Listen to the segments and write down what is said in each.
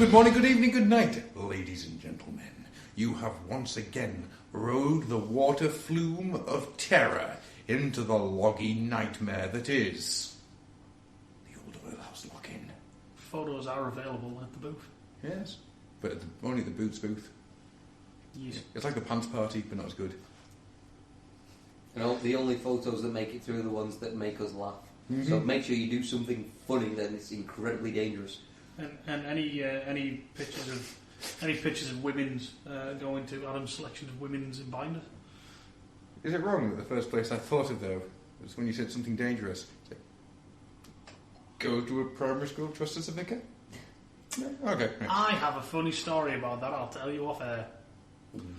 Good morning, good evening, good night, ladies and gentlemen. You have once again rode the water flume of terror into the loggy nightmare that is the old oil house lock-in. Photos are available at the booth. Yes, but only at the Boots booth. Yes. It's like the pants party, but not as good. And the only photos that make it through are the ones that make us laugh. Mm-hmm. So make sure you do something funny, then it's incredibly dangerous. And any pictures of women's going to Adam's selection of women's in binder. Is it wrong that the first place I thought of, though, was when you said something dangerous? Go to a primary school dressed as a vicar? No? Okay. Right. I have a funny story about that, I'll tell you off air.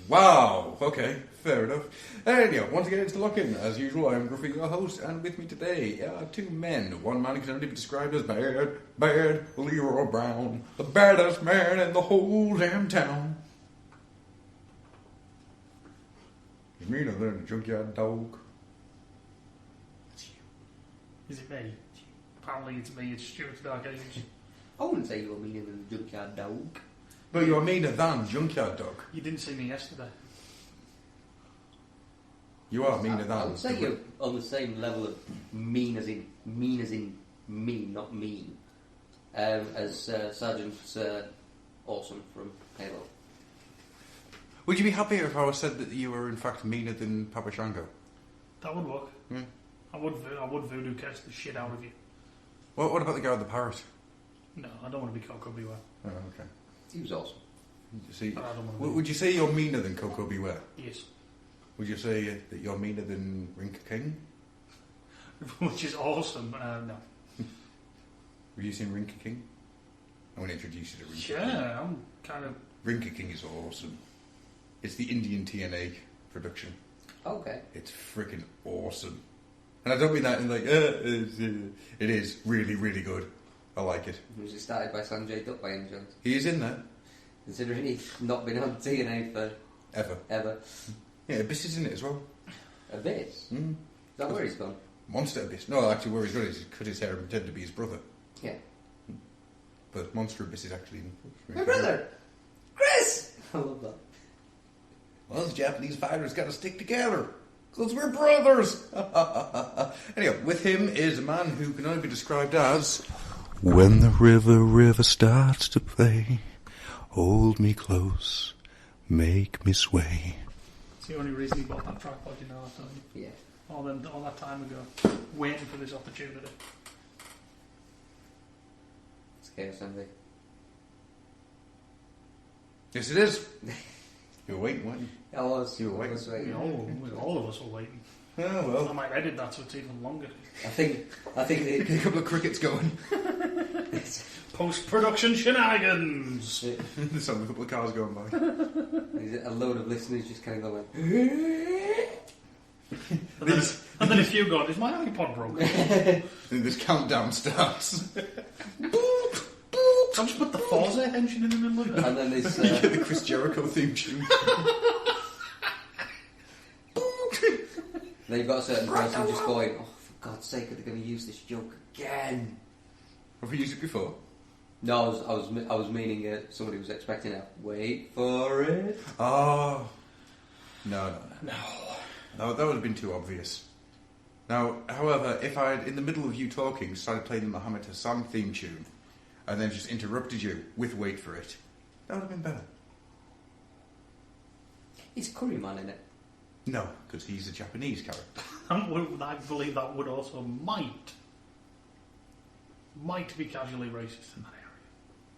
Wow, okay, fair enough. Anyhow, once again, it's the Lock-In. As usual, I'm Gruffy, your host, and with me today are two men. One man can only be described as bad Leroy Brown, the baddest man in the whole damn town. He's meaner than a junkyard dog. Is it me? Apparently it's me, it's Stuart's Dark Age. I wouldn't say you were meaner than a junkyard dog. But you're meaner than junkyard dog. You didn't see me yesterday. You are meaner than. I would say you're on the same level of mean as in mean, not mean, as Sergeant Awesome from Halo. Would you be happier if I said that you were in fact meaner than Papa Shango? That would work. Yeah. I would voodoo catch the shit out of you. What about the guy with the parrot? No, I don't want to be Coco Beware. Oh, okay. He was awesome. See, I don't want to be. would you say you're meaner than Coco Beware? Yes. Would you say that you're meaner than Rinka King? Which is awesome. No. Have you seen Rinka King? I want to introduce you to Rinka King. Yeah, I'm kind of... Rinka King is awesome. It's the Indian TNA production. Okay. It's freaking awesome. And I don't mean that in like, it is really, really good. I like it. Was it started by Sanjay Dutt by any chance? He is in there. Considering he's not been on TNA for... Ever. Yeah, Abyss is in it as well. Abyss? Mm. Is that where he's gone? Monster Abyss. No, actually where he's gone is he cut his hair and pretended to be his brother. Yeah. But Monster Abyss is actually... My brother! Chris! I love that. Well, us Japanese fighters got to stick together. Because we're brothers. Anyway, with him is a man who can only be described as... When the river starts to play, hold me close, make me sway. It's the only reason he bought that tripod, you know, I Yeah. all that time ago, waiting for this opportunity. It's chaos envy. Yes, it is. You were waiting, weren't you? I was. You were waiting. I was waiting. All of us were waiting. Oh, I well. might edit that so it's even longer. I think Get a couple of crickets going. Post-production shenanigans! There's a couple of cars going by. a load of listeners just kind of going... And then a few gone, is my iPod broken? And this countdown starts. I'll just put the Forza engine in the middle of it. And then this... You get the Chris Jericho theme tune. Then you've got a certain person just going, oh, for God's sake, are they going to use this joke again? Have we used it before? No, I was meaning somebody was expecting a wait for it. Oh. No, that would have been too obvious. Now, however, if I, in the middle of you talking, started playing the Mohammed Hassan theme tune, and then just interrupted you with wait for it, that would have been better. Is Curryman in it? No, because he's a Japanese character. I believe that would also might be casually racist in that area.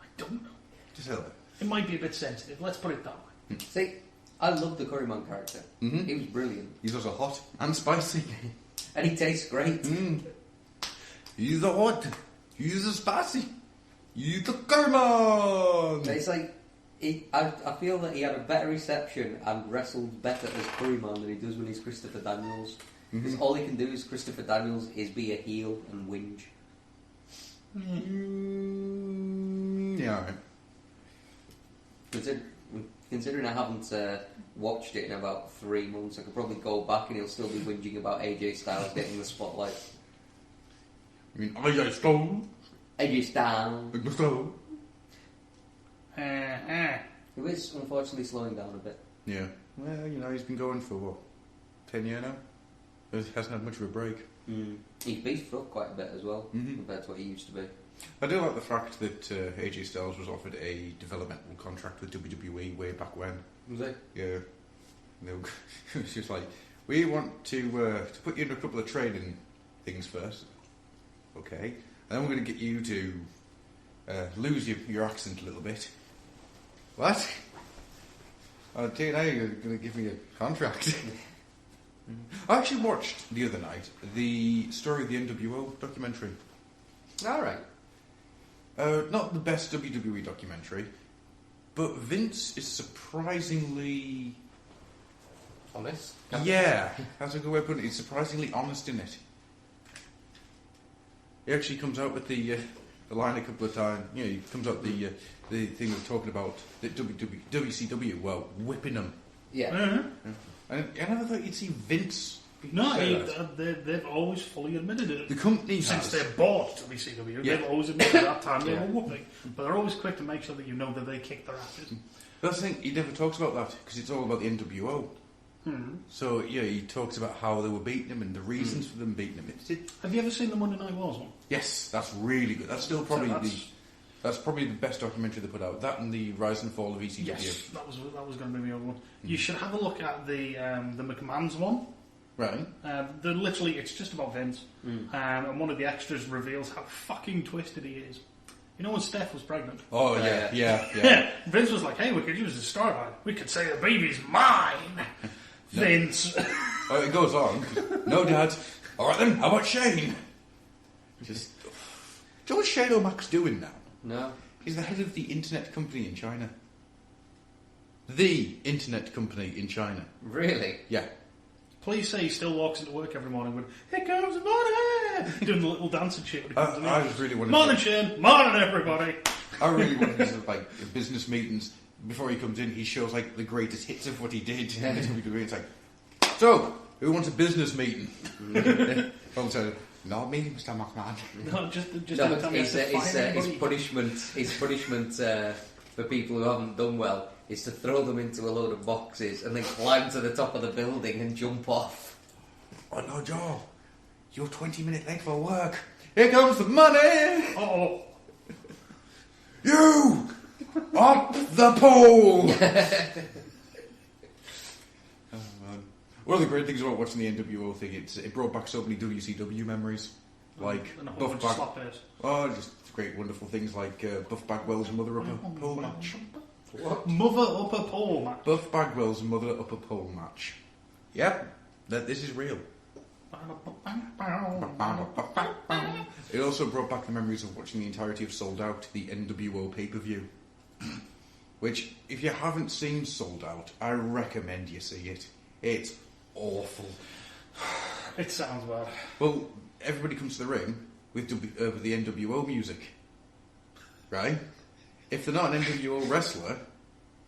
I don't know. Just a little bit. It might be a bit sensitive, let's put it that way. See, I love the Curryman character. Mm-hmm. He was brilliant. He's also hot and spicy. And he tastes great. He's a hot. He's a spicy. He's a Curryman. It's like, I feel that he had a better reception and wrestled better as Curryman than he does when he's Christopher Daniels. Because all he can do as Christopher Daniels is be a heel and whinge. Yeah, alright. Considering I haven't watched it in about 3 months, I could probably go back and he'll still be whinging about AJ Styles getting the spotlight. You mean AJ Styles? AJ Styles. Styles. It is unfortunately slowing down a bit. Yeah. Well, you know, he's been going for, what, 10 years now? He hasn't had much of a break. He's beefed up quite a bit as well, Mm-hmm. compared to what he used to be. I do like the fact that AJ Styles was offered a developmental contract with WWE way back when. Was he? Yeah. It's just like, we want to put you in a couple of training things first. Okay. And then we're going to get you to lose your accent a little bit. What? Oh, do you know you're going to give me a contract? I actually watched the other night the story of the NWO documentary. Alright. Not the best WWE documentary, but Vince is surprisingly... Honest? Yeah, that's a good way of putting it. He's surprisingly honest in it. He actually comes out with the line a couple of times. You know, he comes out the thing of talking about the WCW, well, whipping them. Yeah. Uh-huh. And I never thought you'd see Vince. No, say that. they've always fully admitted it. The company Since has. they bought WCW, Yeah. they've always admitted at that time they Yeah. were whooping. But they're always quick to make sure that you know that they kicked their asses. That's the thing, he never talks about that because it's all about the NWO. So, yeah, he talks about how they were beating him and the reasons for them beating him. Have you ever seen the Monday Night Wars one? Yes, that's really good. That's still probably So that's probably the best documentary they put out. That and the Rise and Fall of ECW. Yes, that was going to be the other one. You should have a look at the McMahon's one. Right. Literally, it's just about Vince, and one of the extras reveals how fucking twisted he is. You know when Steph was pregnant? Oh, yeah. Vince was like, "Hey, we could use the storyline. We could say the baby's mine." Vince. Oh, it goes on. No, Dad. All right then. How about Shane? Just. Do you know what Shane O'Mac's doing now? No. He's the head of the internet company in China. The internet company in China. Really? Yeah. Please say he still walks into work every morning with "Here comes the morning," doing the little dancing shit. When he comes in. I just really wanted Morning, to, Shane. Morning, everybody. I really wanted to like business meetings. Before he comes in, he shows like the greatest hits of what he did. It's like, so who wants a business meeting? All of a sudden, not me, Mr. McMahon. No, just No, every time he has to fire his anybody. punishment for people who haven't done well is to throw them into a load of boxes and then climb to the top of the building and jump off. Oh no, Joe, you're 20 minutes late for work. Here comes the money. Oh, You up the pole. One of the great things about watching the NWO thing, it brought back so many WCW memories, like and a whole Buff bunch of Bag. slappers. Oh, just great, wonderful things like Buff Bagwell's mother upper pole match. What? Mother upper pole match. Buff Bagwell's mother upper pole match. Yep, this is real. It also brought back the memories of watching the entirety of Sold Out, the NWO pay-per-view. Which, if you haven't seen Sold Out, I recommend you see it. It's awful. It sounds bad. Well, everybody comes to the ring with the NWO music, right? If they're not an NWO wrestler,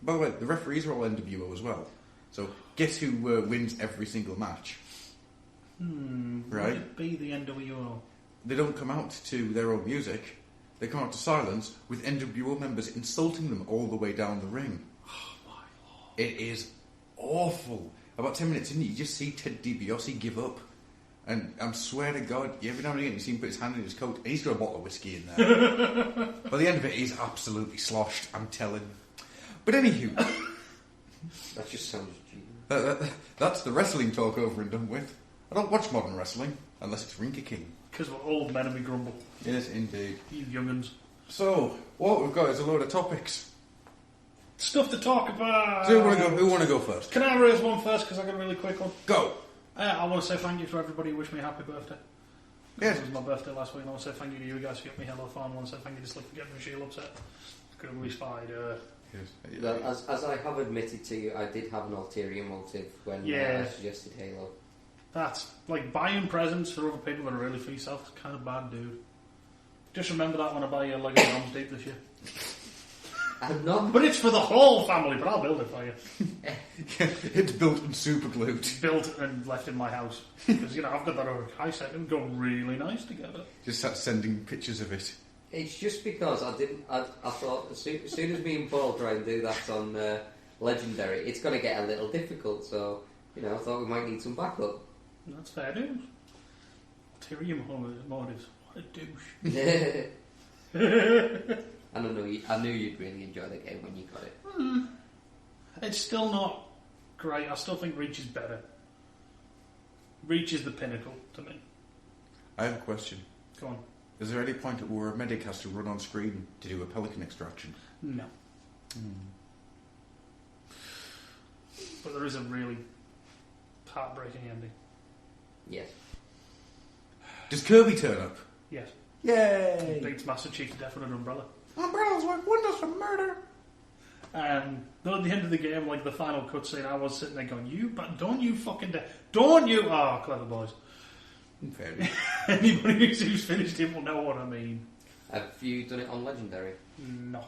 by the way, the referees are all NWO as well. So guess who wins every single match? Right? Would it be the NWO? They don't come out to their own music. They come out to silence with NWO members insulting them all the way down the ring. Oh my lord. It is awful. About 10 minutes in, you just see Ted DiBiase give up. And I swear to God, every now and again you see him put his hand in his coat and he's got a bottle of whiskey in there. By the end of it, he's absolutely sloshed, I'm telling. But anywho, That just sounds genius. that's the wrestling talk over and done with. I don't watch modern wrestling unless it's Rinky King. Because we're old men and we grumble. Yes, indeed. You young'uns. So, what we've got is a load of topics. Stuff to talk about. So who want to go first? Can I raise one first? Because I got a really quick one. Go! I want to say thank you to everybody who wished me a happy birthday. Yes. It was my birthday last week, and I want to say thank you to you guys for getting me Hello Farm. I want to say thank you to Slick for getting me Shield upset. Googly Spider. Yes. Well, as I have admitted to you, I did have an ulterior motive when I suggested Halo. That's like buying presents for other people that are really for yourself. It's kind of bad, dude. Just remember that when I buy you a Lego Mom's Deep this year. I'm not. But it's for the whole family, but I'll build it for you. It's built and super glued. It's built and left in my house. Because, I've got that over high set. It would go really nice together. Just start sending pictures of it. It's just because I thought as soon as me and Paul try and do that on Legendary, it's going to get a little difficult. So I thought we might need some backup. That's fair dues. Tyrion motives. What a douche. And I knew you'd really enjoy the game when you got it. It's still not great. I still think Reach is better. Reach is the pinnacle to me. I have a question. Go on. Is there any point where a medic has to run on screen to do a pelican extraction? No. But there is a really heartbreaking ending. Yes. Does Kirby turn up? Yes. Yay! He beats Master Chief to death with an umbrella. Umbrellas work wonders for murder! Though at the end of the game, like the final cutscene, I was sitting there going, don't you fucking dare. Don't you! Ah, clever boys. Fair. Anybody who's finished it will know what I mean. Have you done it on Legendary? No.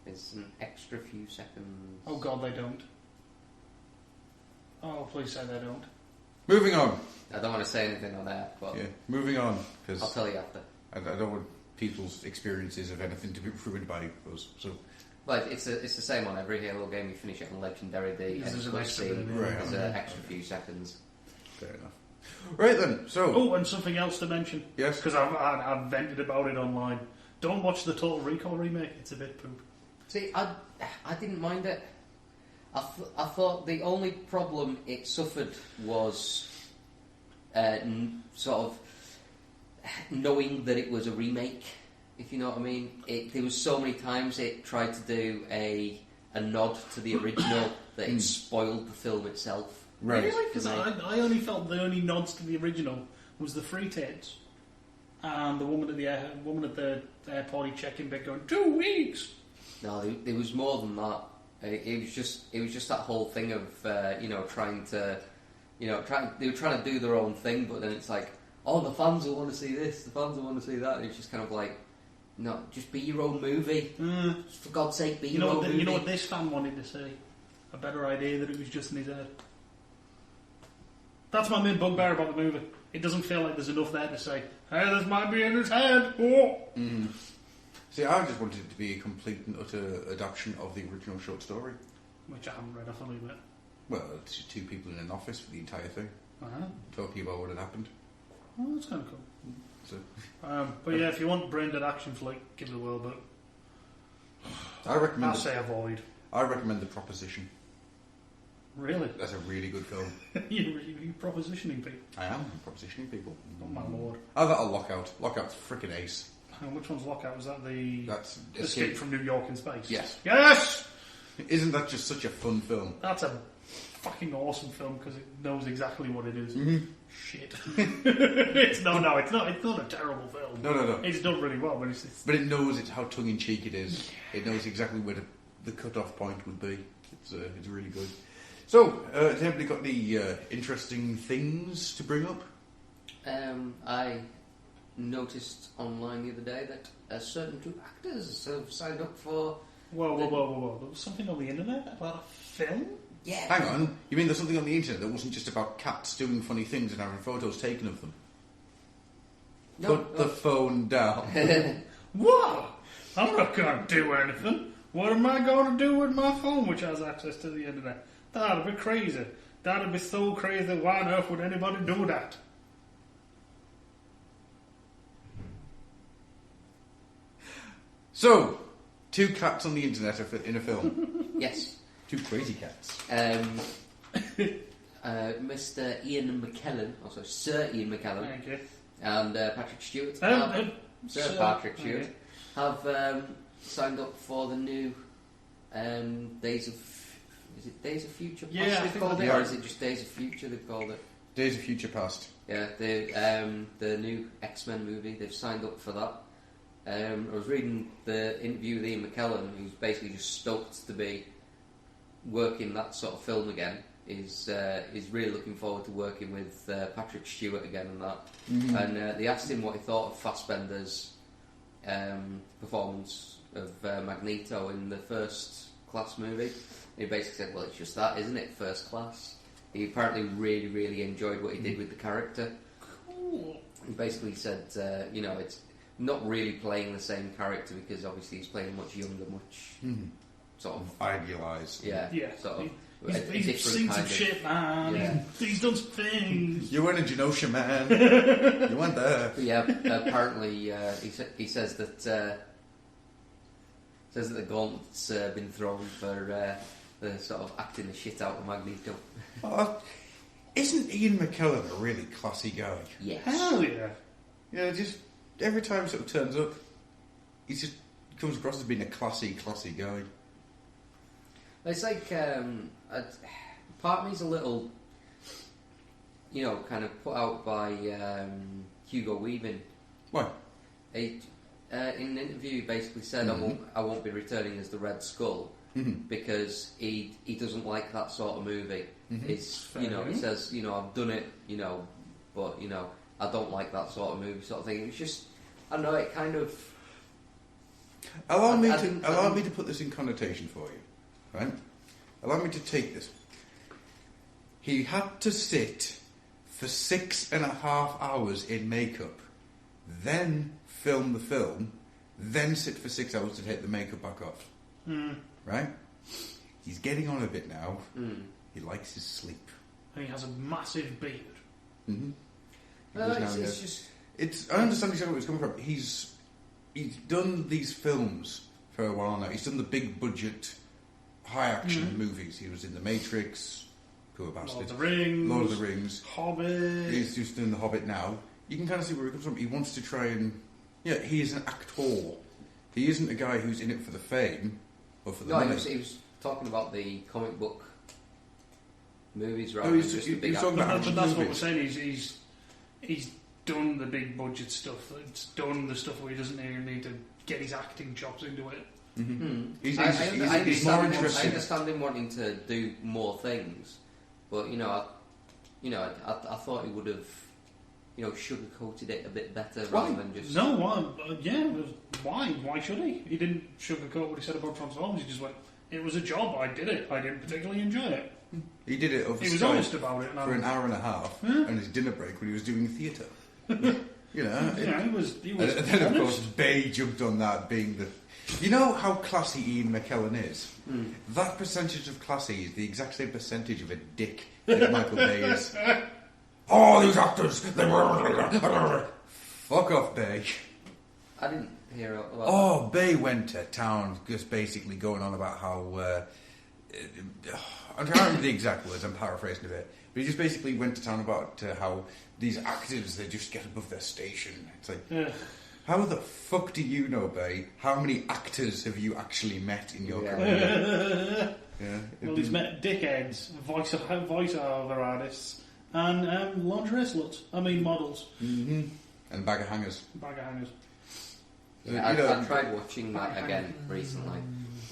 It's an extra few seconds. Oh god, they don't. Oh, please say they don't. Moving on. I don't want to say anything on air, but moving on. I'll Because tell you after. I don't want people's experiences of anything to be ruined by us. So, But it's the same on every Halo game. You finish it on Legendary, the There's end an extra bit cutscene in there. is an extra few seconds. fair enough. Right then, so... Oh, and something else to mention. Yes? Because I've vented about it online. Don't watch the Total Recall remake. It's a bit poop. See, I didn't mind it. I thought the only problem it suffered was sort of knowing that it was a remake, if you know what I mean. There was so many times it tried to do a nod to the original that it spoiled the film itself. Right. Really? Because I only felt the only nods to the original was the free tits and the woman at the airport check-in bit going 2 weeks. No, there was more than that. It was just that whole thing of trying to, they were trying to do their own thing, but then it's like, oh, the fans will want to see this, the fans will want to see that. And it's just kind of like, no, just be your own movie. Just for God's sake, be your own movie. You know what this fan wanted to see? A better idea that it was just in his head. That's my main bugbear about the movie. It doesn't feel like there's enough there to say, hey, this might be in his head. Oh. See, I just wanted it to be a complete and utter adaptation of the original short story. Which I haven't read, I fully admit. Well, it's just two people in an office for the entire thing, Uh-huh. talking about what had happened. Oh, that's kind of cool. So, But yeah, if you want brain-dead action flick, give it a whirl, but I I'll say avoid. recommend The Proposition. Really? That's a really good film. You're propositioning people. I am propositioning people. Oh my lord. I've got a Lockout. Lockout's frickin' ace. And which one's Lockout? Was that the That's Escape from New York in Space? Yes. Yes! Isn't that just such a fun film? That's a fucking awesome film because it knows exactly what it is. Shit. It's not a terrible film. No. It's done really well, but it's But it knows how tongue-in-cheek it is. It knows exactly where the cut-off point would be. It's really good. So, has anybody got any interesting things to bring up? I noticed online the other day that certain two actors have signed up for... Whoa. There was something on the internet about a film? Yeah. Hang on. You mean there's something on the internet that wasn't just about cats doing funny things and having photos taken of them? No, Put the phone down. What? I'm not going to do anything. What am I going to do with my phone, which has access to the internet? That'd be crazy. That'd be so crazy. Why on earth would anybody do that? So, two cats on the internet in a film. Yes. Two crazy cats. Mr. Ian McKellen, also Sir Ian McKellen, Thank you. and Patrick Stewart, Sir Patrick Stewart, have signed up for the new Days of... Is it Days of Future Past they've called it? Or is it just Days of Future they've called it? Days of Future Past. Yeah, the new X-Men movie, they've signed up for that. I was reading the interview with Ian McKellen, who's basically just stoked to be working that sort of film again. Is really looking forward to working with Patrick Stewart again and that. And they asked him what he thought of Fassbender's performance of Magneto in the First Class movie. And he basically said, well, it's just that, isn't it? First Class. He apparently really, really enjoyed what he did with the character. Cool. He basically said, it's not really playing the same character because obviously he's playing much younger, much sort of idealised. yeah, He's sort of a seen different some kind shit, man. Yeah. He's done some things. You weren't in Genosha, man. You weren't there. But yeah, apparently he says that the gauntlet's been thrown for the sort of acting the shit out of Magneto. Oh, isn't Ian McKellen a really classy guy? Yes. Hell yeah. You know, just every time he sort of turns up, he just comes across as being a classy guy. It's like part of me's a little, kind of put out by Hugo Weaving. Why? In an interview, he basically said, "I won't be returning as the Red Skull because he doesn't like that sort of movie." It's he says, "I've done it, but I don't like that sort of movie, sort of thing." It's just, I don't know, it kind of. Allow me to put this in connotation for you, right? Allow me to take this. He had to sit for 6.5 hours in makeup, then film the film, then sit for 6 hours to take the makeup back off. Right? He's getting on a bit now. He likes his sleep. And he has a massive beard. It's just. I understand exactly where it's coming from. He's done these films for a while now. He's done the big budget, high action movies. He was in The Matrix, Poor Bastard, Lord of the Rings, Hobbit. He's just doing The Hobbit now. You can kind of see where he comes from. He wants to try and he is an actor. He isn't a guy who's in it for the fame or for the money. He was talking about the comic book movies, right? He was talking about but that's what we're saying. He's done the big budget stuff. It's done the stuff where he doesn't even need to get his acting chops into it. He's I more interesting. understand him wanting to do more things, but I thought he would have sugarcoated it a bit better rather than just. No, why? Why should he? He didn't sugarcoat what he said about Transformers. He just went, "It was a job. I did it. I didn't particularly enjoy it." He did it. He was honest about it for an hour and a half, and his dinner break when he was doing theatre. He was. And then of course Bay jumped on that, being the. You know how classy Ian McKellen is? That percentage of classy is the exact same percentage of a dick that Michael Bay is. All these actors, they were. Fuck off, Bay. I didn't hear it. Bay went to town, just basically going on about how. I can't remember the exact words, I'm paraphrasing a bit. But he just basically went to town about how these actors, they just get above their station. It's like, how the fuck do you know, Bay? How many actors have you actually met in your career? Well, he's met dickheads, voiceover artists, and lingerie sluts. I mean, models. And bag of hangers. Yeah, I tried watching that again recently.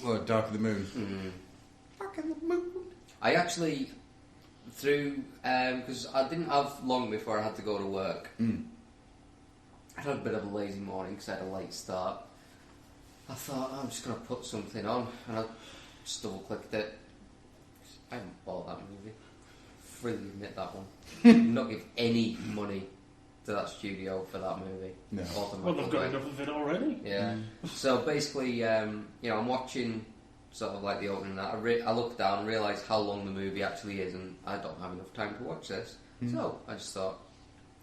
Well, Dark of the Moon. Dark of the Moon. I actually, because I didn't have long before I had to go to work. I had a bit of a lazy morning because I had a late start. I thought, I'm just going to put something on, and I just double-clicked it. I haven't bought that movie. Freely admit that one. Not give any money to that studio for that movie. No. Well, they've got enough of it already. Yeah. So basically, I'm watching sort of like the opening of that. I looked down and realised how long the movie actually is, and I don't have enough time to watch this. So I just thought,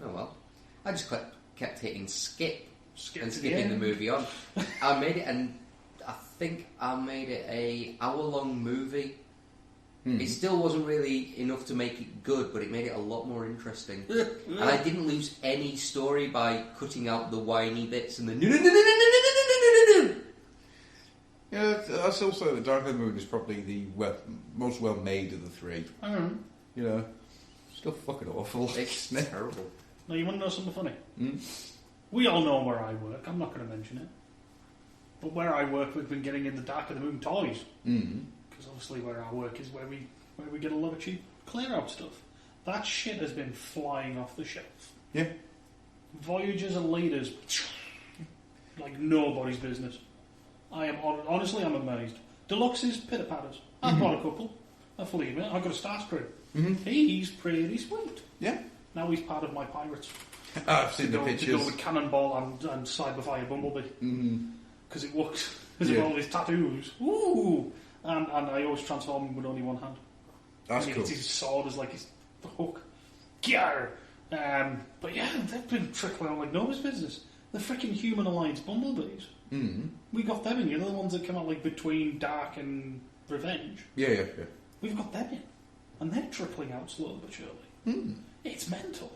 oh well. I just kept hitting skip and skipping the movie on. I made it, and I think I made it a hour-long movie. It still wasn't really enough to make it good, but it made it a lot more interesting. And I didn't lose any story by cutting out the whiny bits and the Yeah, that's also the Dark of the Moon is probably the most well-made of the three. Still fucking awful. It's terrible. Now, you want to know something funny? We all know where I work. I'm not going to mention it. But where I work, we've been getting in the Dark of the Moon toys. Because obviously where I work is where we get a lot of cheap clear-out stuff. That shit has been flying off the shelf. Yeah. Voyagers and leaders, like nobody's business. Honestly, I'm amazed. Deluxe's pitter-patters. I've bought a couple. I fully admit, I've got a Starscream. He's pretty sweet. Yeah. Now he's part of my pirates. I've seen the To pictures. go with Cannonball and Cyberfire Bumblebee. Because it works. Because Yeah. of all his tattoos. Ooh! And I always transform him with only one hand. That's and cool. his sword is like his hook. Gyar! But yeah, they've been trickling out like nobody's business. The freaking Human Alliance Bumblebees. We got them in. You know the ones that come out like between Dark and Revenge? Yeah. We've got them in. And they're trickling out slowly but surely. It's mental.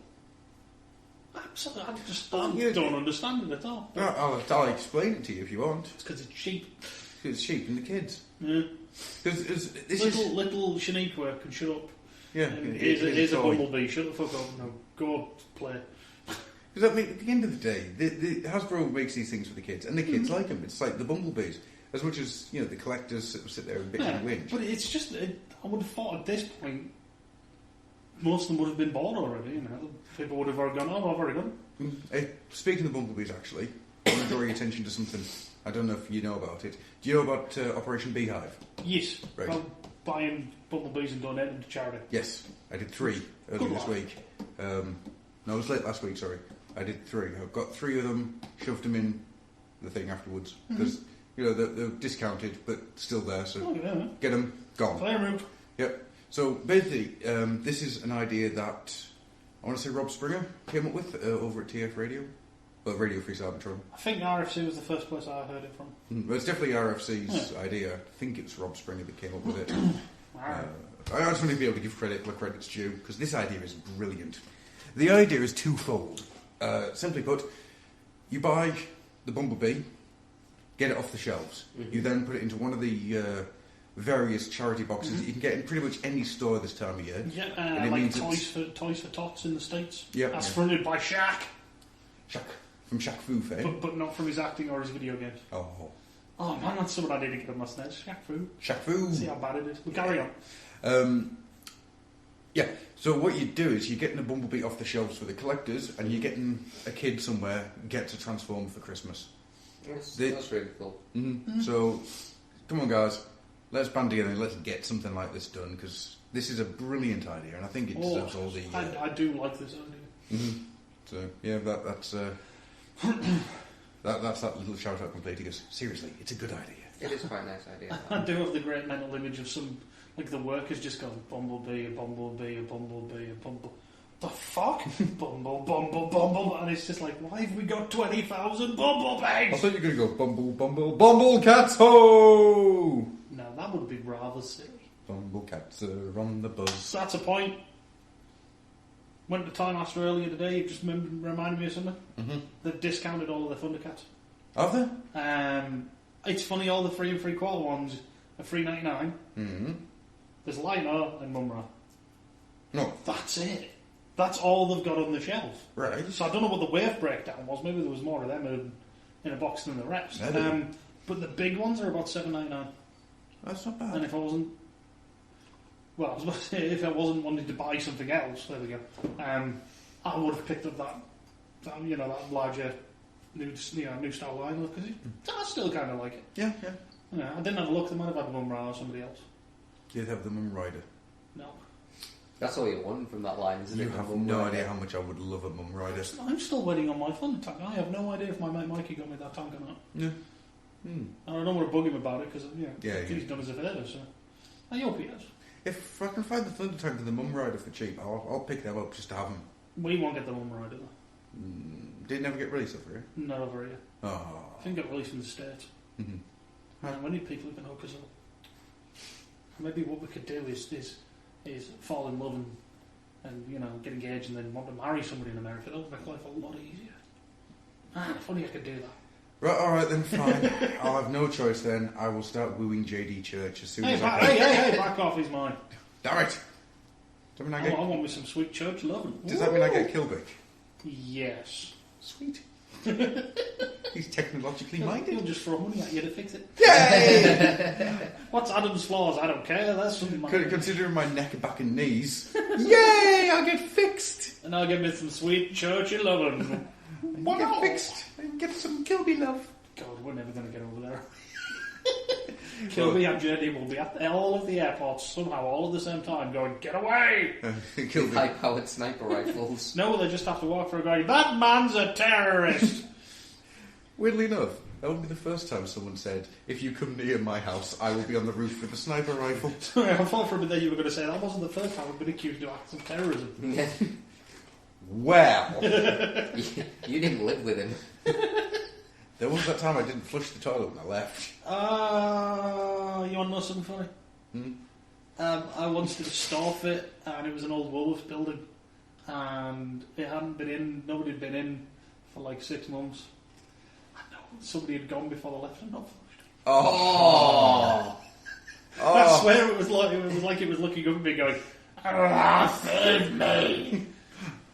Absolutely. I just don't understand it at all. I'll explain it to you if you want. It's because it's cheap. It's cheap and the kids. Yeah. Because this Little Shaniqua can shut up. Yeah. And here's a Bumblebee. Shut the fuck up. No, go play. Because I mean, at the end of the day, the Hasbro makes these things for the kids, and the kids like them. It's like the Bumblebees, as much as the collectors sit there and bitch and whinge. But it's just, I would have thought at this point, most of them would have been bought already. People would have already gone, oh, I've already got them. Hey, speaking of Bumblebees, actually, I want to draw your attention to something. I don't know if you know about it. Do you know about Operation Beehive? Yes. Right. Well, buying Bumblebees and donating them to charity. Yes, I did 3 earlier this week. No, it was late last week. Sorry, I did 3. I've got 3 of them. Shoved them in the thing afterwards because they're discounted but still there. So get them gone. Clear route. Yep. So basically, this is an idea that I want to say Rob Springer came up with over at TF Radio, well, Radio Free Cybertron. I think RFC was the first place I heard it from. Well, it's definitely RFC's idea. I think it's Rob Springer that came up with it. Right. I just want to be able to give credit where credit's due because this idea is brilliant. The idea is twofold. Simply put, you buy the Bumblebee, get it off the shelves. You then put it into one of the various charity boxes that you can get in pretty much any store this time of year. Yeah, like Toys for Tots in the States. Yeah, That's funded by Shaq. Shaq, from Shaq Fu fame. But not from his acting or his video games. Oh man, that's something I need to get on my SNES. Shaq Fu. Shaq Fu. See how bad it is. We'll carry on. Yeah, so what you do is you're getting a Bumblebee off the shelves for the collectors and you're getting a kid somewhere get to transform for Christmas. That's really cool. So, come on guys, let's band together and let's get something like this done because this is a brilliant idea and I think it deserves all the... I do like this idea. So, yeah, that's that little shout out complete because seriously, it's a good idea. It is quite a nice idea. I do have the great mental image of some... Like the workers just go, Bumblebee, a Bumblebee, a Bumblebee, a Bumble... The fuck? Bumble. And it's just like, why have we got 20,000 Bumblebees? I thought you were going to go Bumble cats ho! No, that would be rather silly. Bumble cats are on the buzz. So that's a point. Went to Time Australia today, it just reminded me of something. They've discounted all of the Thundercats. Have they? It's funny, all the 3 and 3/4 ones are $3.99. There's Lino and Mumra. No. That's it. That's all they've got on the shelf. Right. So I don't know what the wave breakdown was. Maybe there was more of them in a box than the rest. But the big ones are about $7.99. That's not bad. And if I wasn't... Well, I was about to say, if I wasn't wanting to buy something else, there we go, I would have picked up that larger new style line because I still kind of like it. Yeah. I didn't have a look. They might have had Mumra or somebody else. You'd have the Mum Rider. No. That's all you want from that line, isn't it? You have no idea how much I would love a Mum Rider. I'm still waiting on my Thunder tank. I have no idea if my mate Mikey got me that tank or not. Yeah. And I don't want to bug him about it because Yeah. he's done us a favour. So I hope he has. If I can find the Thunder Tank and the Mum Rider for cheap, I'll pick them up just to have them. We won't get the Mumra either though. Did it never get released over here? Not over here. Oh. I think it got released in the States. We need people who can hook us up. Maybe what we could do is fall in love and get engaged and then want to marry somebody in America. That would make life a lot easier. If only I could do that. Right, alright then, fine. I'll have no choice then. I will start wooing JD Church as soon as I can. Hey, back off, he's mine. Damn it! Does that mean I want me some sweet church loving. Does that mean I get Kilbick? Yes. Sweet. He's technologically minded. He'll just throw money at you to fix it. Yay! What's Adam's flaws? I don't care. That's something. Considering my neck, back, and knees. Yay! I'll get fixed. And I'll get me some sweet churchy loving. Get fixed and get some Kilby love. God, we're never going to get over there. Kilby and JD will be at all of the airports somehow, all at the same time, going, get away! With high-powered sniper rifles. No, they just have to walk for a going, that man's a terrorist! Weirdly enough, that would be the first time someone said, if you come near my house, I will be on the roof with a sniper rifle. Sorry, I thought for a bit that you were going to say that wasn't the first time I've been accused of acts of terrorism. Yeah. Well, You didn't live with him. there was that time I didn't flush the toilet when I left. You want to know something funny? I once did a store fit, and it was an old Woolworths building, and it hadn't been in, nobody had been in for like 6 months. Somebody had gone before they left and not flushed. Oh. I swear it was like it was looking up at me going, save me!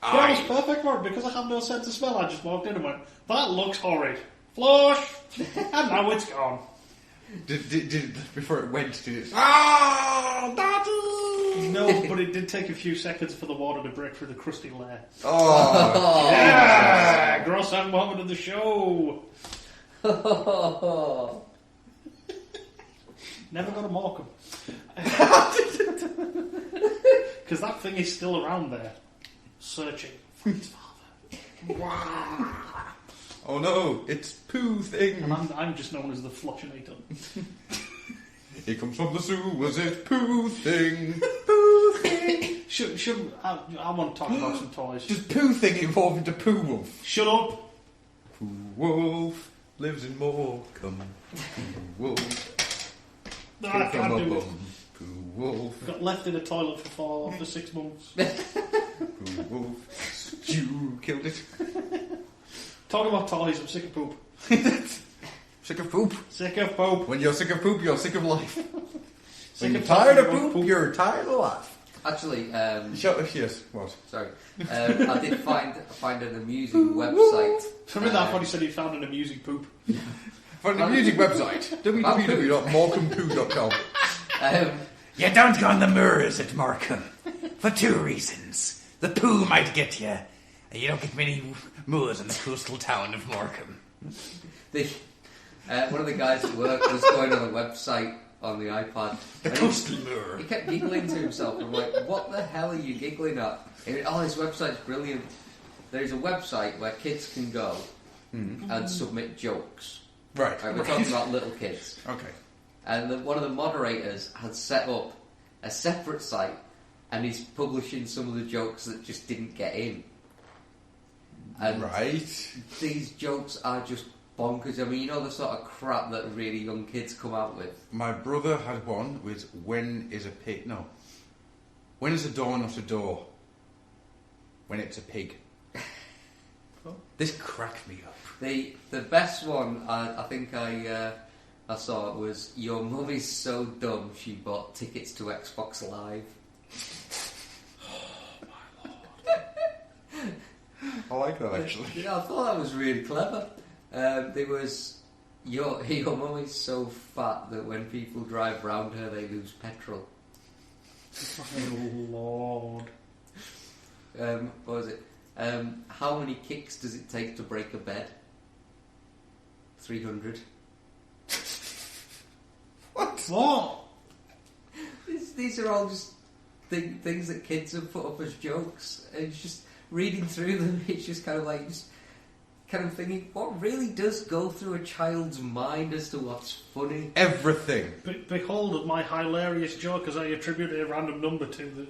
But it was perfect for it because I have no sense of smell. I just walked in and went, that looks horrid. Flush! And now it's gone. Did before it went, did it? Oh, Daddy! No, but it did take a few seconds for the water to break through the crusty layer. Oh. Yeah! Gross out moment of the show! Never got a Morecambe. Because that thing is still around there, searching for its father. Wow. Oh no, it's Pooh thing. And I'm just known as the Flushinator. He comes from the sewers, it's Pooh thing. Pooh thing. I want to talk about some toys. Does Pooh thing evolve into Pooh Wolf? Shut up! Pooh Wolf lives in Morecambe. Pooh Wolf. No, I can't do it. Pooh Wolf. Got left in a toilet for 6 months. Pooh Wolf. You killed it. Talk about toys, I'm sick of poop. Sick of poop. Sick of poop. When you're sick of poop, you're sick of life. When Sick you're of tired of talking about poop, you're tired of life. Actually, Yes, what? sorry. I did find an amusing website. Remember that when he said he found an amusing poop? From the music website, www.morecambepoo.com. You don't go on the moors at Morecambe. For 2 reasons. The poo might get you, and you don't get many moors in the coastal town of Morecambe. One of the guys at work was going on a website on the iPad. The coastal moor. He kept giggling to himself. I'm like, what the hell are you giggling at? He went, oh, this website's brilliant. There's a website where kids can go and submit jokes. Right. We're talking about little kids. Okay. And one of the moderators had set up a separate site, and he's publishing some of the jokes that just didn't get in. And right. these jokes are just bonkers. I mean, you know the sort of crap that really young kids come out with. My brother had one with when is a door not a door? When it's a pig. This cracked me up. The best one I think I saw was your mum is so dumb she bought tickets to Xbox Live. I like that actually. Yeah, I thought that was really clever. There was your mum is so fat that when people drive round her they lose petrol. Oh, Lord. What was it? How many kicks does it take to break a bed? 300. What? These are all just things that kids have put up as jokes. And it's just reading through them. It's just kind of like thinking, what really does go through a child's mind as to what's funny? Everything. Behold my hilarious joke as I attribute a random number to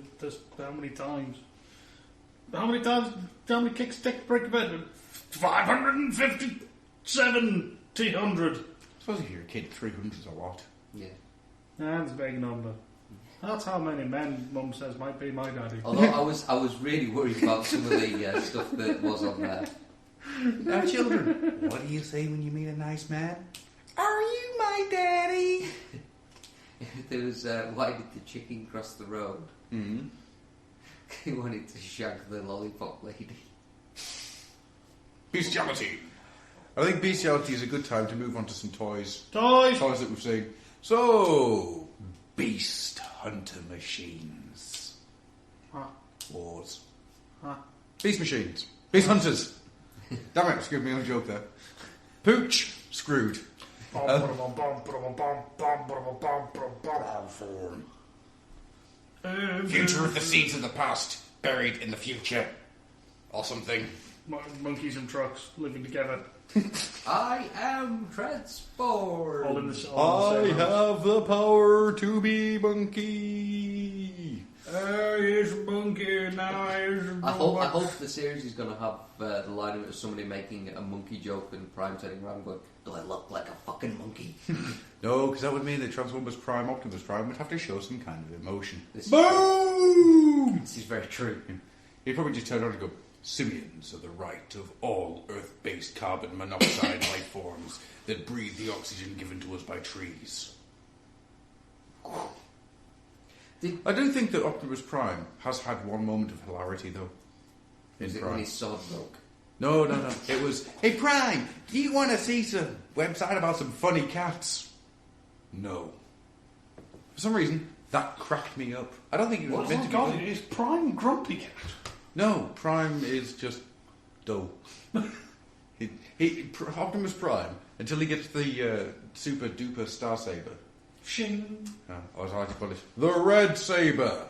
how many times. How many kicks take to break a bed? 557 T100. I suppose if you're a kid, 300 is a lot. Yeah. That's a big number. That's how many men Mum says might be my daddy. Although I was really worried about some of the stuff that was on there. Now, children. What do you say when you meet a nice man? Are you my daddy? There was why did the chicken cross the road? Mm-hmm. He wanted to shag the lollipop lady. Bestiality. I think bestiality is a good time to move on to some toys. Toys! Toys that we've seen. So, beast hunter machines. Huh. Wars. Huh. Beast machines. Beast hunters. Damn it, screwed me on a joke there. Pooch. Screwed. Future of the seeds of the past, buried in the future. Or something. Monkeys and trucks living together. I am transport. All in the I same house. have the power to be monkey. Here's a monkey, now here's a I hope the series is going to have the line of it of somebody making a monkey joke and Prime turning around going, do I look like a fucking monkey? No, because that would mean that Transformers Prime, Optimus Prime would have to show some kind of emotion. Boom! This is very true. He'd probably just turn around and go, simians are the right of all Earth-based carbon monoxide life forms that breathe the oxygen given to us by trees. I do think that Optimus Prime has had one moment of hilarity, though. Is it when his sword broke? No. It was, hey Prime, do you want to see some website about some funny cats? No. For some reason, that cracked me up. I don't think it was meant to be God, funny. it is Prime Grumpy Cat. No, Prime is just dull. Optimus Prime, until he gets the super duper Star Saber. Shing. Or as I like to call it, the Red Saber.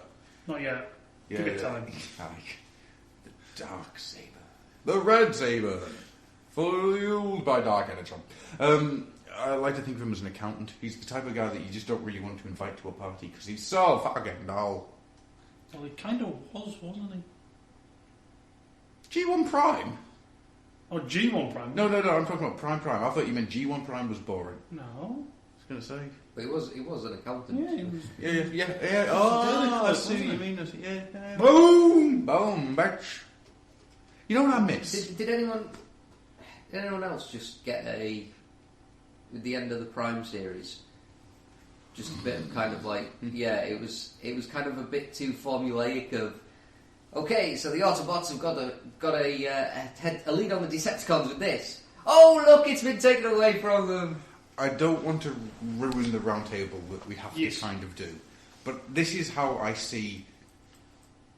Not yet. Give it time. The Dark Saber. The Red Saber. Fueled by dark energy. I like to think of him as an accountant. He's the type of guy that you just don't really want to invite to a party because he's so fucking dull. Well, he kind of was, wasn't he? G1 Prime? Oh, G1 Prime? No, I'm talking about Prime. I thought you meant G1 Prime was boring. No. I was going to say. But he was an accountant. Yeah, he was. Yeah. Oh, I see what you mean. Yeah. Boom! Boom, bitch. You know what I miss? Did anyone else just get with the end of the Prime series? Just a bit of kind of like, it was kind of a bit too formulaic of, okay, so the Autobots have got a lead on the Decepticons with this. Oh, look, it's been taken away from them. I don't want to ruin the round table that we have to kind of do, but this is how I see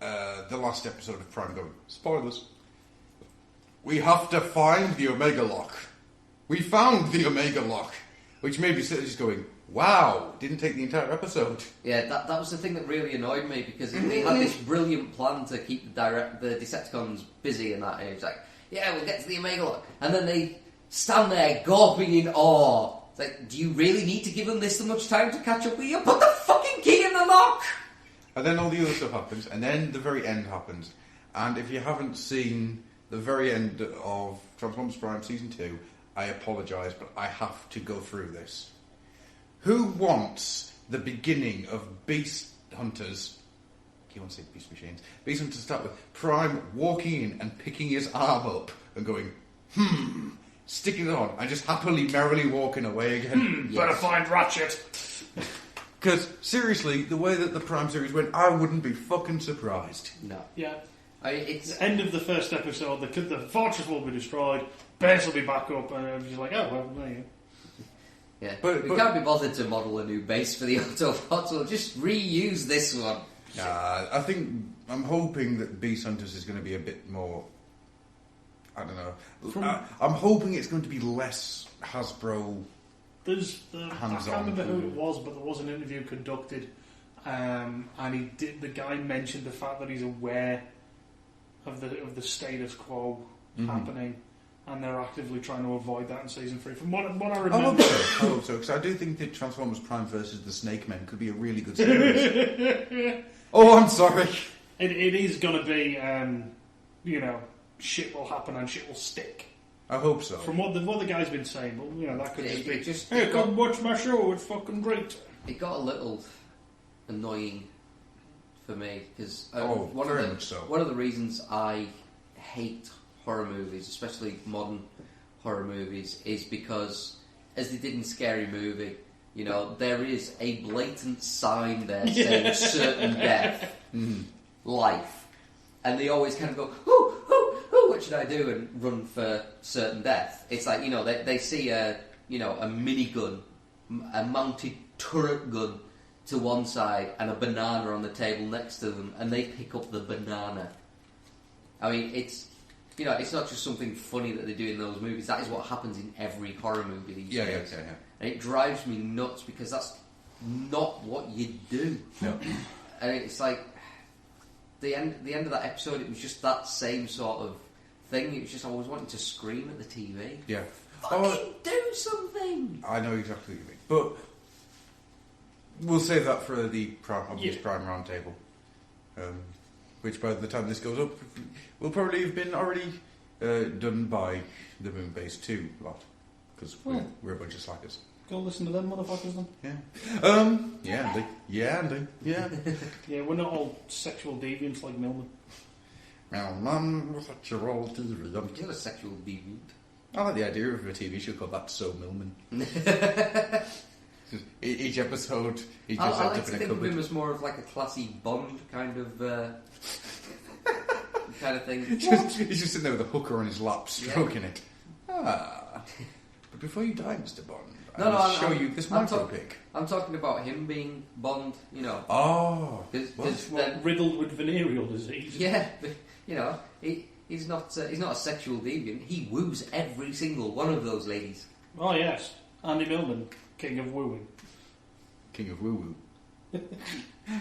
the last episode of Prime going. Spoilers. We have to find the Omega Lock. We found the Omega Lock, which made me sit there just going, wow, didn't take the entire episode. Yeah, that was the thing that really annoyed me because they had this brilliant plan to keep the Decepticons busy and that. And it was like, yeah, we'll get to the Omega Lock, and then they stand there gawping in awe. It's like, do you really need to give them this much time to catch up with you? Put the fucking key in the lock! And then all the other stuff happens, and then the very end happens. And if you haven't seen the very end of Transformers Prime Season 2, I apologise, but I have to go through this. Who wants the beginning of Beast Hunters? You want to say Beast Machines? Beast Hunters start with Prime walking in and picking his arm up and going, sticking it on, and just happily, merrily walking away again. Better find Ratchet. Because, seriously, the way that the Prime series went, I wouldn't be fucking surprised. No. Yeah. It's the end of the first episode, the fortress will be destroyed, base will be back up, and I'm just like, oh, well, there you go. Yeah, but we can't be bothered to model a new base for the Autobots, we'll just reuse this one. I'm hoping that Beast Hunters is going to be a bit more, I don't know, I'm hoping it's going to be less Hasbro. I can't remember who it was, but there was an interview conducted, and the guy mentioned the fact that he's aware of the status quo happening, and they're actively trying to avoid that in Season 3. From what I remember... I hope so, because I do think that Transformers Prime versus the Snake Men could be a really good series. Oh, I'm sorry. It is going to be, shit will happen and shit will stick. I hope so. From what the guy's been saying, but that could be... Hey, come watch my show, it's fucking great. It got a little annoying for me, because one of the reasons I hate horror movies, especially modern horror movies, is because, as they did in Scary Movie, there is a blatant sign there saying certain death, life, and they always kind of go, ooh, what should I do, and run for certain death. It's like, they see a minigun, a mounted turret gun to one side and a banana on the table next to them, and they pick up the banana. I mean, it's not just something funny that they do in those movies. That is what happens in every horror movie these days. Yeah. and it drives me nuts because that's not what you do. No. And it's like the end of that episode. It was just that same sort of thing. It was just I was wanting to scream at the TV. Yeah. Fucking do something! I know exactly what you mean, but we'll save that for the obvious Prime Roundtable, which by the time this goes up, will probably have been already done by the Moonbase 2 lot, because we're a bunch of slackers. Go listen to them motherfuckers then. Yeah. Andy. Yeah, Andy. Yeah. Yeah, we're not all sexual deviants like Milman. Well, man, sexual deviant. You're a sexual deviant. I like the idea of a TV show called That's So Millman. Each episode, he just I ends like up to in a think of him cupboard. as more of like a classy Bond kind of thing. He's just sitting there with a hooker on his lap, stroking it. But before you die, Mr. Bond, I'll show you this micro pic. I'm talking about him being Bond, you know. Oh. Riddled with venereal disease. Yeah, you know, he's not a sexual deviant. He woos every single one of those ladies. Oh yes, Andy Milman, king of wooing. King of woo woo.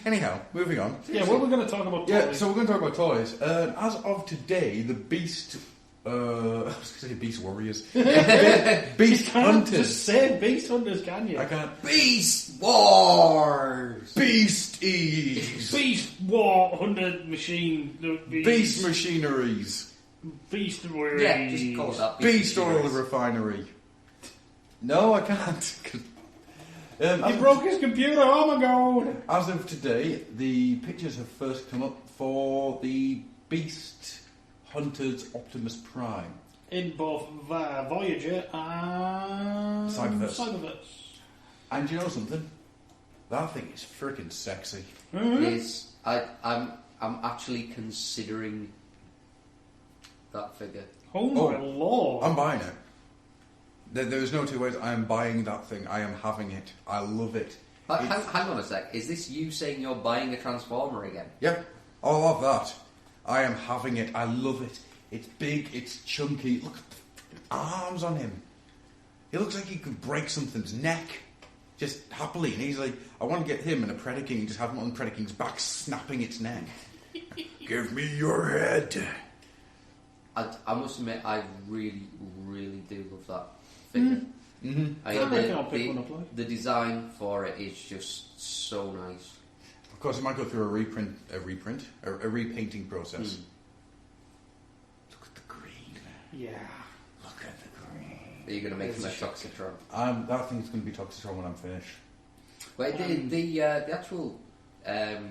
Anyhow, moving on. Yeah, what we're going to talk about. Yeah, toys. so we're going to talk about toys. As of today, the Beast. I was going to say Beast Warriors. Beast You can't Hunters. just say Beast Hunters, can you? I can't. Beast Wars! Beasties! Beast War Hunter Machine. Beast Machineries. Beast Warriors. Yeah, just call it that. Beast Oil Machineries. Refinery. No, I can't. He broke his computer, oh my god! As of today, the pictures have first come up for the Beast Hunters Optimus Prime. In both Voyager and Cyberverse. And you know something? That thing is freaking sexy. I'm actually considering that figure. Oh my lord! I'm buying it. There's no two ways. I am buying that thing. I am having it. I love it. Hang on a sec. Is this you saying you're buying a Transformer again? Yeah, I love that. I am having it. I love it. It's big. It's chunky. Look at the arms on him. He looks like he could break something's neck. Just happily. And he's like, I want to get him and a Predaking and just have him on Predaking's back snapping its neck. Give me your head. I must admit, I really, really do love that figure. Mm-hmm. The design for it is just so nice. Of course, it might go through a repainting process. Look at the green. Yeah. Look at the green. Are you going to make him a Toxitron? That thing's going to be Toxitron when I'm finished. But the actual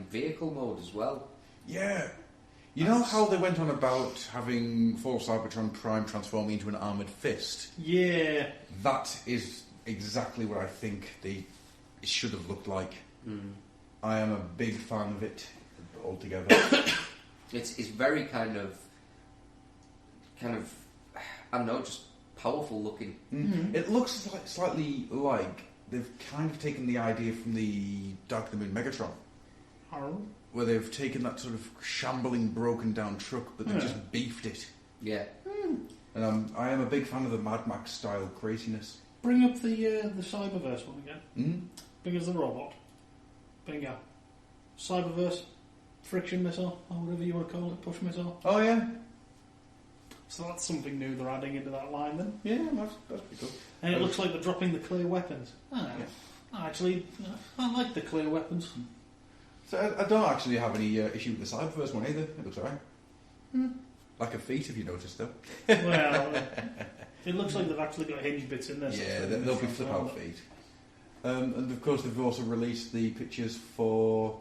vehicle mode as well. Yeah. You know how they went on about having full Cybertron Prime transform into an armoured fist? Yeah. That is exactly what I think it should have looked like. I am a big fan of it altogether. It's very kind of I don't know, just powerful looking. It looks slightly like they've kind of taken the idea from the Dark of the Moon Megatron. Oh. Where they've taken that sort of shambling, broken down truck, but they've just beefed it. Yeah. And I am a big fan of the Mad Max style craziness. Bring up the Cyberverse one again. Big as the robot. Bingo. Cyberverse, friction missile, or whatever you want to call it, push missile. Oh yeah. So that's something new they're adding into that line then. Yeah, that's pretty cool. And it looks like they're dropping the clear weapons. Actually, I like the clear weapons. So I don't actually have any issue with the Cyberverse one either. It looks alright. Like a feet, if you noticed, though. Well, it looks like they've actually got hinge bits in there. Yeah, they'll be flip-out feet. And of course, they've also released the pictures for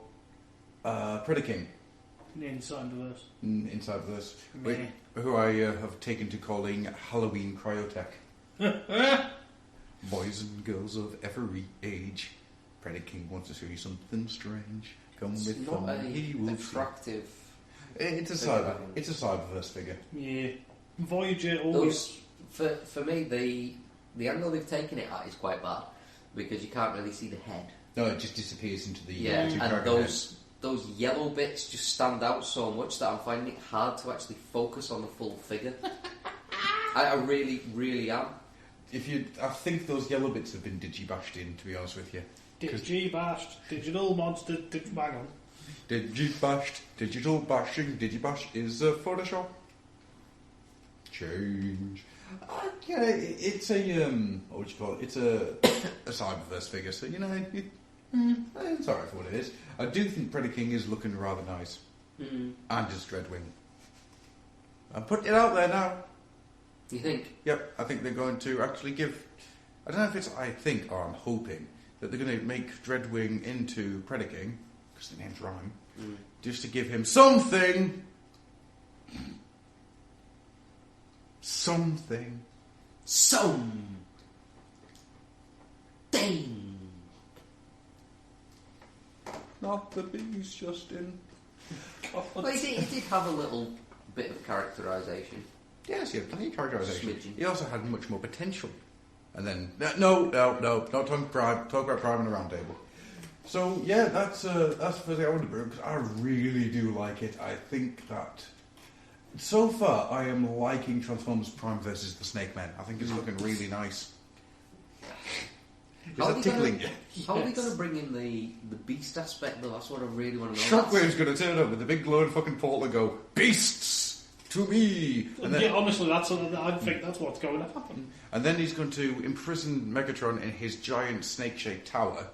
Predaking. Inside the verse. Inside this, who I have taken to calling Halloween Cryotech. Boys and girls of every age. Predaking wants to show you something strange. Come It's with not fun, he will attractive. It's a Cyberverse figure. Yeah. Voyager Those, for me, the angle they've taken it at is quite bad because you can't really see the head. No, it just disappears into the and those yellow bits just stand out so much that I'm finding it hard to actually focus on the full figure. I really, really am. I think those yellow bits have been digibashed in. To be honest with you, Digibashed, digital monster, bang on. digibashed, digital bashing, digibash is Photoshop. Change. Yeah, it's a what would you call it? It's a Cyberverse figure, so it's alright for what it is. I do think Predaking is looking rather nice, and his Dreadwing. I'm putting it out there now. You think? Yep, I think they're going to actually give. I don't know if it's I think or I'm hoping that they're going to make Dreadwing into Predaking because the names rhyme, just to give him something. Something. Dang. Not the bees, Justin. Well, he did have a little bit of characterisation. Yes, he had plenty of characterisation. Smidgen. He also had much more potential. And then no, not talking Prime. Talk about Prime on the round table. So yeah, that's the first thing I want to bring because I really do like it. I think that so far I am liking Transformers Prime versus the Snake Men. I think it's looking really nice. Is that tickling you? How are they going to bring in the beast aspect though? That's what I really want to know. Shockwave's going to turn up with a big glowing fucking portal and go, "Beasts to me!" And then, honestly, I think that's what's going to happen. And then he's going to imprison Megatron in his giant snake-shaped tower,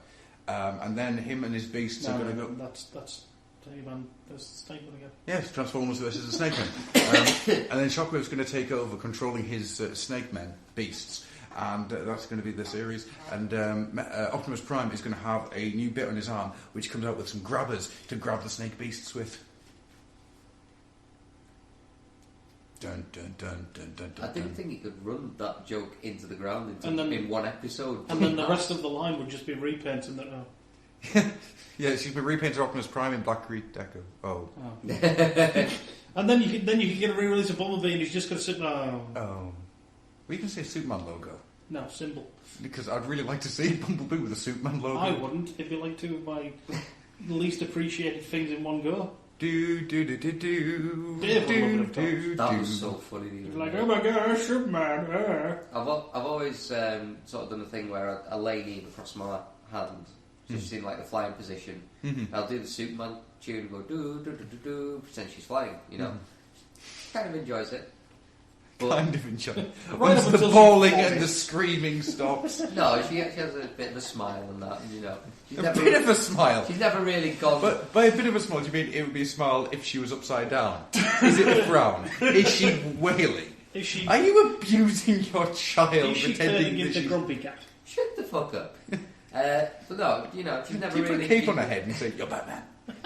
and then him and his beasts are going to go. That's Snake-Man versus Snake-Man again. Yes, Transformers versus the Snake Men. And then Shockwave's going to take over, controlling his Snake Men beasts. And that's going to be the series. And Optimus Prime is going to have a new bit on his arm, which comes out with some grabbers to grab the snake beasts with. Dun, dun, dun, dun, dun, dun, I didn't think he could run that joke into the ground in one episode. And then the rest of the line would just be repainting that now. Yeah, she's been repainted Optimus Prime in black Greek deco. Oh. And then you could get a re-release of Bumblebee and he's just going to sit there. Oh. We can say Superman logo. No, symbol. Because I'd really like to see Bumblebee with a Superman logo. I wouldn't. It'd be like two of my least appreciated things in one go. Dave would love it, That was so funny. Like, oh my gosh, Superman. I've always sort of done a thing where I lay Eve across my hand, just in like the flying position. I'll do the Superman tune and go do do do do do, pretend she's flying. You know, kind of enjoys it. But kind of enjoy it. Right Once up the until bawling she and the screaming stops. no, she actually has a bit of a smile and that, and, you know. A bit of a smile. She's never really gone. But by a bit of a smile, do you mean it would be a smile if she was upside down? Is it a frown? Is she wailing? Is she? Are you abusing your child? Is she turning into Grumpy Cat? Shut the fuck up. But no, you know, she's never Keep really. a cape on her head and say, "You're Batman."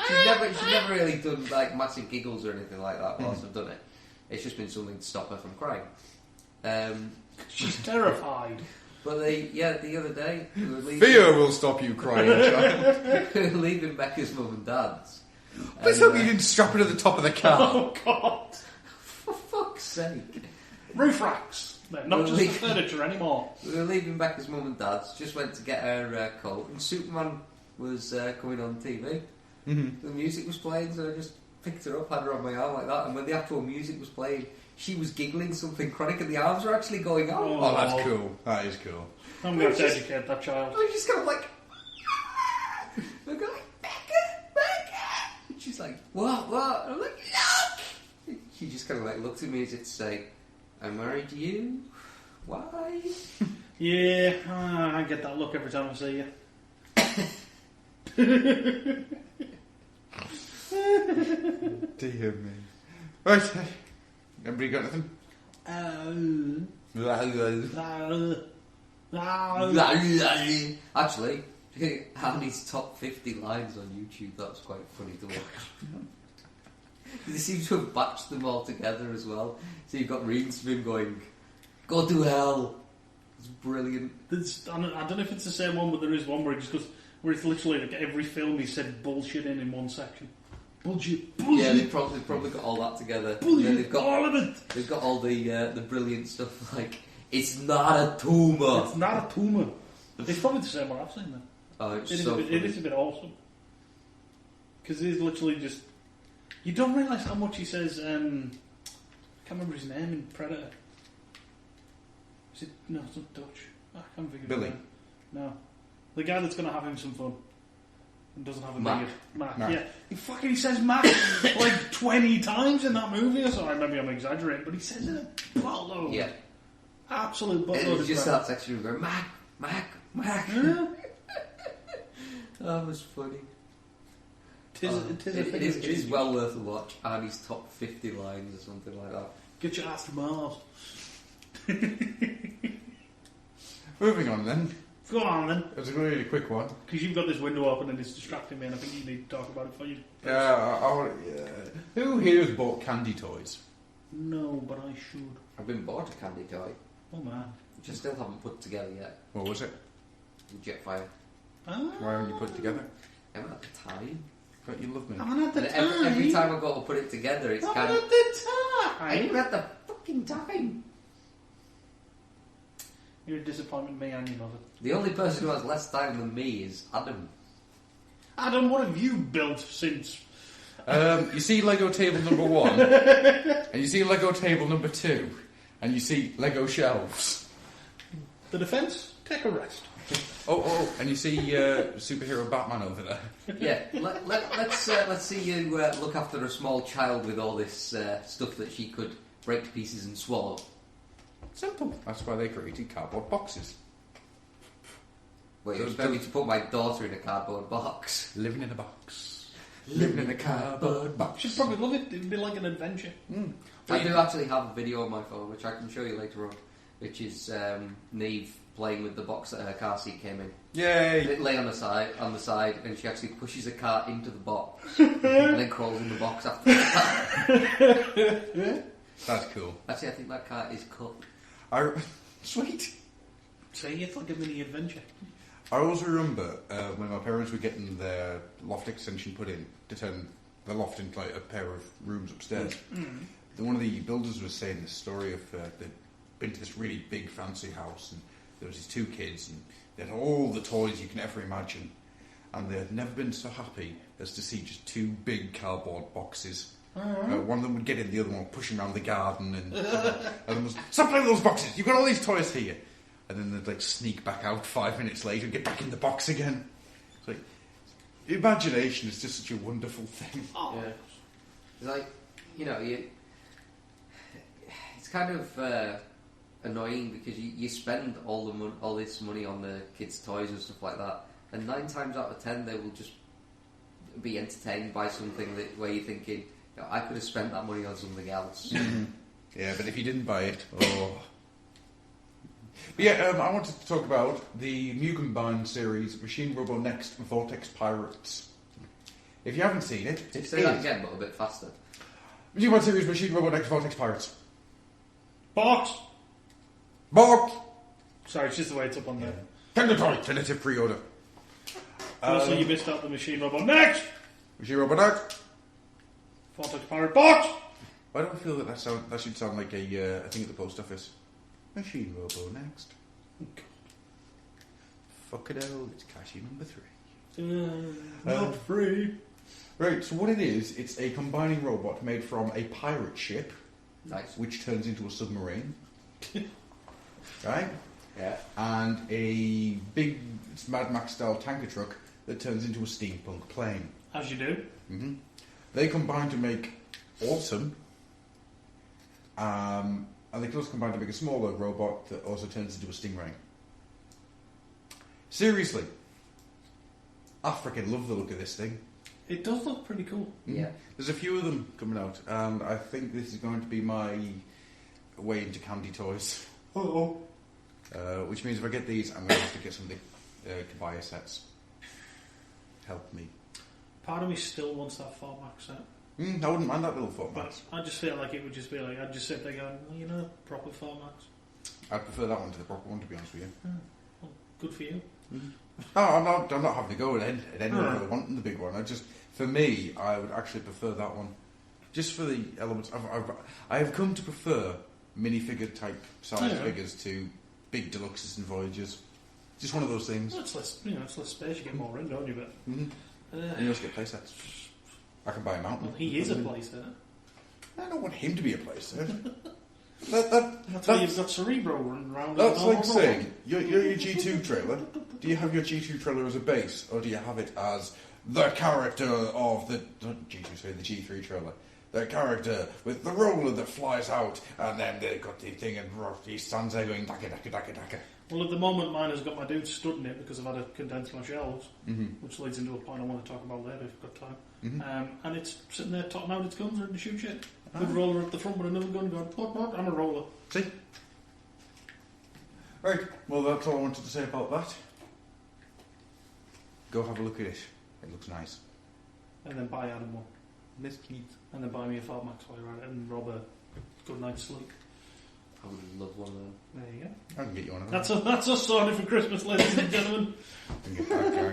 She's never really done like massive giggles or anything like that whilst I've done it. It's just been something to stop her from crying. She's terrified. But the other day we were leaving. Fear will stop you crying, child. We were leaving Becca's mum and dad's. Let's hope you didn't strap her to the top of the car. Oh God! For fuck's sake! Roof racks. They're not just the furniture anymore. We were leaving Becca's mum and dad's. Just went to get her coat, and Superman was coming on TV. The music was playing, so I just picked her up, had her on my arm like that, and when the actual music was playing, she was giggling something chronic, and the arms were actually going on. Oh, that's cool. That is cool. I'm going to educate that child. I was just kind of like, I'm going, Becca! And she's like, what? And I'm like, look! She just kind of like looked at me as if to say, I'm married to you? Why? Yeah, I get that look every time I see you. Dear me. Right. Everybody got anything? Actually, Andy's top 50 lines on YouTube, that was quite funny to watch. They seem to have batched them all together as well. So you've got reams of him going, go to hell. It's brilliant. I don't know if it's the same one, but there is one where he just goes, where it's literally like every film he said bullshit in one section. Bullshit. Yeah, they've probably got all that together. Bullshit, they've got all of it. They've got all the brilliant stuff like, it's not a tumour. It's not a tumour. It's probably the same one I've seen then. Oh, it's It so is a bit awesome. Because it is literally just... You don't realise how much he says... I can't remember his name in Predator. No, it's not Dutch. I can't think of Billy. his name. No. The guy that's going to have him some fun. And doesn't have a Mac. beard. Mac. Mac. Yeah. He says Mac like 20 times in that movie or something. Maybe I'm exaggerating, but he says it a buttload. Yeah. Absolute And buttload. he just starts actually going, Mac. Yeah. That was funny. It It is well worth a watch. And his top 50 lines or something like that. Get your ass to Mars. Moving on then. Go on then. It was a really quick one. Because you've got this window open and it's distracting me and I think you need to talk about it for you. Who here has bought candy toys? No, but I should. I've been bought a candy toy, Oh man. which I still haven't put together yet. What was it? Jetfire. Why haven't you put it together? I haven't had the time. But you love me. I haven't had the And time. every time I go to put it together, it's I kind haven't of... had the I time. haven't had the fucking time. You're a disappointment, me and your mother. The only person who has less time than me is Adam. Adam, what have you built since? You see Lego table number 1, and you see Lego table number 2, and you see Lego shelves. The defence? Take a rest. And you see superhero Batman over there. Yeah, let's see you look after a small child with all this stuff that she could break to pieces and swallow. Simple. That's why they created cardboard boxes. Wait, you expect me to put my daughter in a cardboard box? Living in a box. Living in a cardboard box. She'd probably love it. It'd be like an adventure. I do actually have a video on my phone, which I can show you later on, which is Neve playing with the box that her car seat came in. Yay! It lay on the side, and she actually pushes a car into the box, and then crawls in the box after that. That's cool. Actually, I think that car is cut. Sweet. See, it's like a mini adventure. I also remember when my parents were getting their loft extension put in to turn the loft into like a pair of rooms upstairs. One of the builders was saying this story of they'd been to this really big fancy house and there was these 2 kids and they had all the toys you can ever imagine and they had never been so happy as to see just 2 big cardboard boxes. One of them would get in, the other one would push him around the garden and them was, stop playing with those boxes, you've got all these toys here. And then they'd like sneak back out 5 minutes later and get back in the box again. It's like, imagination is just such a wonderful thing. Oh. Yeah. It's like, it's kind of annoying because you spend all this money on the kids' toys and stuff like that, and 9 times out of 10 they will just be entertained by something where you're thinking, I could have spent that money on something else. Yeah, but if you didn't buy it, But yeah, I wanted to talk about the Mugenbein series, Machine Robo Next Vortex Pirates. If you haven't seen it, Say that again, but a bit faster. Mugenbein series, Machine Robo Next Vortex Pirates. Box! Box! Sorry, it's just the way it's up on there. Tentative pre-order. Also, you missed out the machine robot. Next! Machine Robo Next. Vortex Pirate Box! Why do I feel that should sound like a thing at the post office? Machine Robo Next. Fuck it all, it's cashier number 3. Not free. Right, so what it is, it's a combining robot made from a pirate ship, Nice. which turns into a submarine, right? Yeah. And a big Mad Max style tanker truck that turns into a steampunk plane. As you do. Mm-hmm. They combine to make Awesome, and they can also combine to make a smaller robot that also turns into a stingray. Seriously, I freaking love the look of this thing. It does look pretty cool. Yeah. There's a few of them coming out, and I think this is going to be my way into candy toys. Which means if I get these, I'm going to have to get some of the Kabaya sets. Help me. Part of me still wants that Fort Max set. I wouldn't mind that little Fort But Max. I just feel like it would just be like, I'd just sit there going, well, proper Fort Max. I'd prefer that one to the proper one, to be honest with you. Well, good for you. No, I'm not having to go at anyone really wanting the big one. For me, I would actually prefer that one. Just for the elements. I have come to prefer minifigure type size figures to big deluxes and Voyagers. Just one of those things. Well, it's less space, you get more in, don't you? But And you also get playsets. I can buy a mountain. well, he is a playset. I don't want him to be a playset. That's why you've got Cerebro running around. That's like saying, your G2 trailer, do you have your G2 trailer as a base, or do you have it as the character of the G3 trailer? The character with the roller that flies out, and then they've got the thing, and he stands there going, daka, daka, daka, daka. Well, at the moment, mine has got my dude stood in it because I've had to condense my shelves, which leads into a point I want to talk about later if we've got time. And it's sitting there totting out its guns, ready to shoot shit. With a roller at the front with another gun going, what, I'm a roller. See? Right, well, that's all I wanted to say about that. Go have a look at it. It looks nice. And then buy Adam one. Miss Keith. And then buy me a Fat Max while you're at it and rob a good night's sleep. I would love one of them. There you go. I can get you one of them. That's us sorted for Christmas, ladies and gentlemen. I can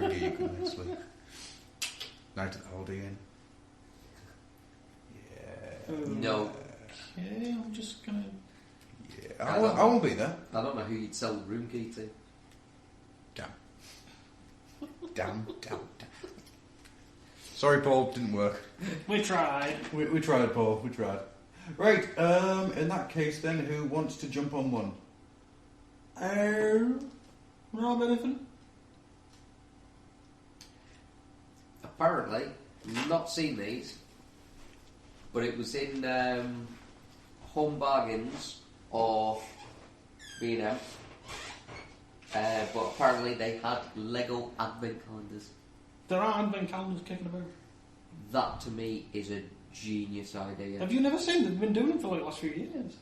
get you a good night's sleep. Night at the Holiday Inn. Yeah. No. Okay, I'm just gonna... Yeah, I won't be there. I don't know who you'd sell the room key to. Damn. Sorry, Paul, didn't work. We tried. We tried, Paul, we tried. Right, in that case then, who wants to jump on one? Rob, anything? Apparently, not seen these, but it was in Home Bargains or B&M. But apparently they had Lego advent calendars. There are advent calendars kicking about. That to me is a genius idea. Have you never seen them? They've been doing it for like the last few years.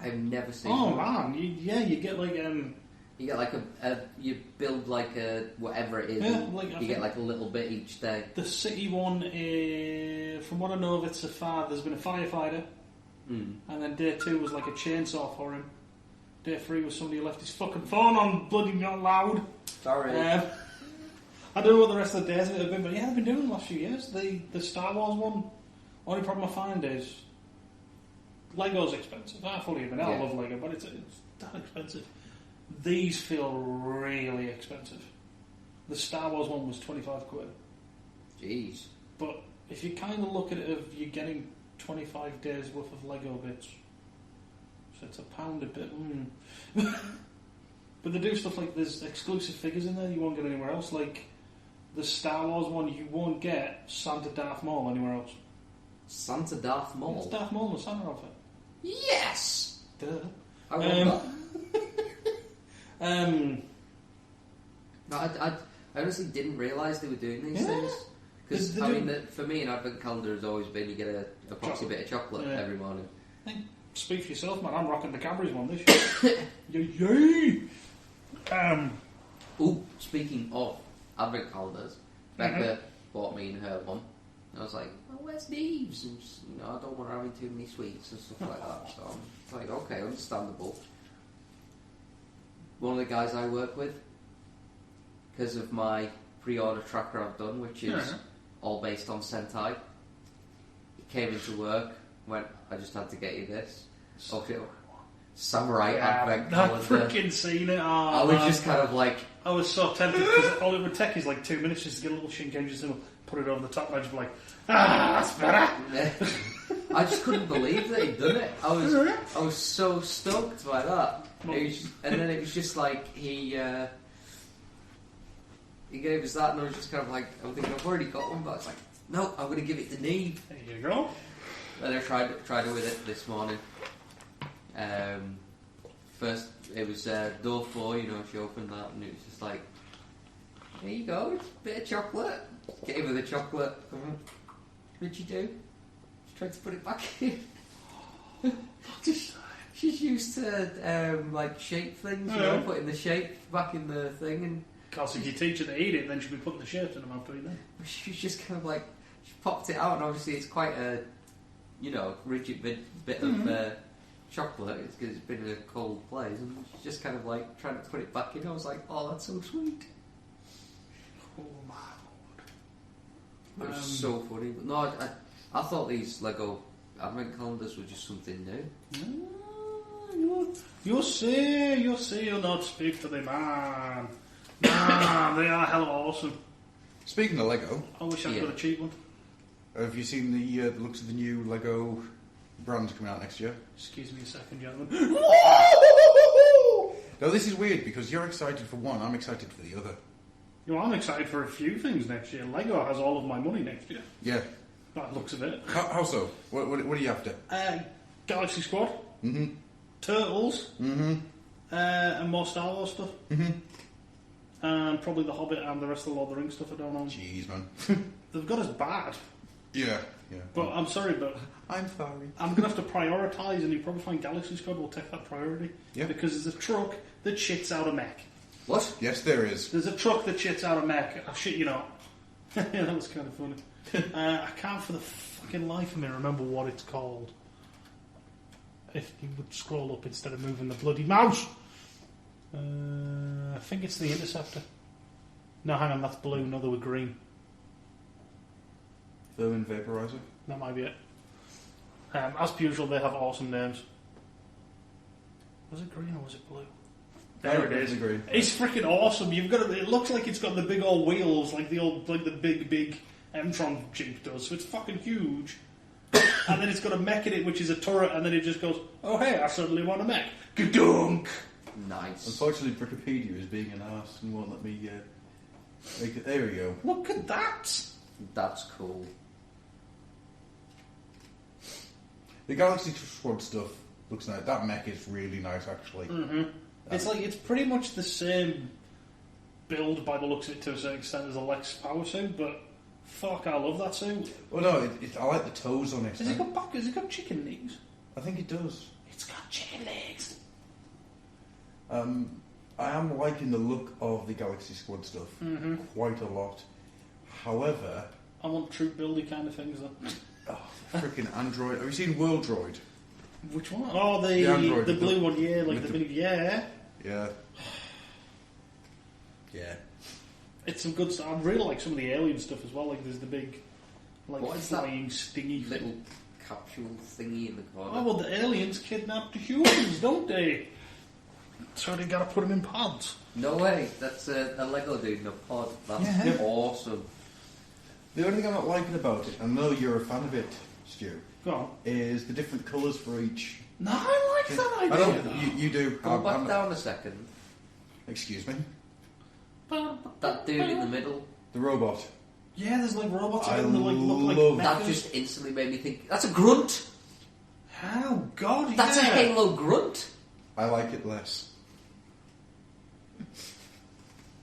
I've never seen. Oh them. man, you get like You get like you build like a whatever it is. Yeah, and like, I you get think like a little bit each day. the city one. From what I know of, it's there's been a firefighter, and then day 2 was like a chainsaw for him. Day 3 was somebody who left his fucking phone on bloody not loud. Sorry. I don't know what the rest of the days of it have been, but yeah, I've been doing it the last few years. The Star Wars one, only problem I find is Lego's expensive. I fully admit I love Lego, but it's that expensive. These feel really expensive. The Star Wars one was 25 quid. Jeez. But if you kind of look at it, you're getting 25 days worth of Lego bits. So it's £1 a bit. But they do stuff like there's exclusive figures in there you won't get anywhere else. Like the Star Wars one, you won't get Santa Darth Maul anywhere else. Santa Darth Maul? It's Darth Maul in the Santa outfit. Yes! Duh. I want that. No, I honestly didn't realise they were doing these things. Because, for me, an advent calendar has always been you get a poxy bit of chocolate every morning. Hey, speak for yourself, man. I'm rocking the Cadbury's one this year. Yay! Speaking of advent calendars, Becca bought me and her one. And I was like, well, where's Neves? And just, I don't want her having too many sweets and stuff like that. So I'm like, okay, understandable. One of the guys I work with, because of my pre-order tracker I've done, which is all based on Sentai, he came into work, went, I just had to get you this. Okay. Samurai advent calendar. I've freaking seen it. I was just kind of like... I was so tempted because all it would take is like 2 minutes just to get a little Shinken, just put it over the top and I'd just be like, that's better. I just couldn't believe that he'd done it. I was so stoked by that. And then it was just like he gave us that, and I was just kind of like, I'm thinking I've already got one, but I was like, no, I'm going to give it to Neve. There you go. And I tried it with it this morning. First, it was door 4, she opened that, and it was just like, there you go, it's a bit of chocolate. Gave her the chocolate. What'd you do? She tried to put it back in. She's used to like shape things, putting the shape back in the thing, and because if you teach her to eat it, then she'll be putting the shapes in her mouth to eat them. She's just kind of like, she popped it out, and obviously it's quite a, rigid bit of chocolate because it's been in a cold place, and she's just kind of like trying to put it back in. I was like, oh, that's so sweet. Oh my lord! It was so funny, but no, I thought these Lego advent calendars were just something new. You see, you'll not speak to the man. Nah, they are hell of awesome. Speaking of Lego, I wish I could have a cheap one. have you seen the looks of the new Lego brand coming out next year. Excuse me a second, gentlemen. Now this is weird because you're excited for one, I'm excited for the other. You know, I'm excited for a few things next year. Lego has all of my money next year. Yeah. By the looks of it. How so? What are you after? Galaxy Squad. Mm-hmm. Turtles. Mm-hmm. And more Star Wars stuff. Mm-hmm. And probably The Hobbit and the rest of the Lord of the Rings stuff I don't know. Jeez, man. They've got us bad. Yeah. But I'm sorry, but I'm sorry. I'm going to have to prioritise, and you probably find Galaxy Squad will take that priority. Yeah. Because there's a truck that shits out a mech. What? Yes, there is. There's a truck that shits out a mech. I shit you not. Yeah, that was kind of funny. I can't for the fucking life of me remember what it's called. If you would scroll up instead of moving the bloody mouse. I think it's the Interceptor. No, hang on, that's blue. No, they were green. Vermin Vaporizer. That might be it. As per usual, they have awesome names. Was it green or was it blue? There it is. Green. It's freaking awesome. You've got it looks like it's got the big old wheels, like the big M-Tron Jeep does. So it's fucking huge. And then it's got a mech in it, which is a turret, and then it just goes, "Oh hey, I suddenly want a mech." Gadunk. Nice. Unfortunately, Wikipedia is being an arse and won't let me make it. There we go. Look at that. That's cool. The Galaxy Squad stuff looks nice. That mech is really nice, actually. Mm-hmm. It's pretty much the same build by the looks of it to a certain extent as a Lex power suit, but fuck, I love that suit. Well, no, I like the toes on it. Has it got chicken legs? I think it does. It's got chicken legs. I am liking the look of the Galaxy Squad stuff quite a lot. However, I want troop buildy kind of things though. oh, freaking Android! Have you seen World Droid? Which one? Oh, the Android, the blue one, yeah, like with the the- mini, yeah. Yeah. Yeah. It's some good stuff. I really like some of the alien stuff as well. Like there's the big, like What is that flying stingy Little thing. capsule thingy in the corner. Oh well, the aliens kidnap the humans, don't they? So they gotta put them in pods. No way. That's a Lego dude in a pod. That's Yeah. awesome. The only thing I'm not liking about it, and I know you're a fan of it, Stu, Go on. is the different colours for each. No, I like that I idea. don't. though. You do. Go back down a second. Excuse me. That dude in the middle. The robot. Yeah, there's like robots I in them that like look love like That mechas. just instantly made me think. That's a grunt. Oh God, That's a yeah. Halo grunt. I like it less.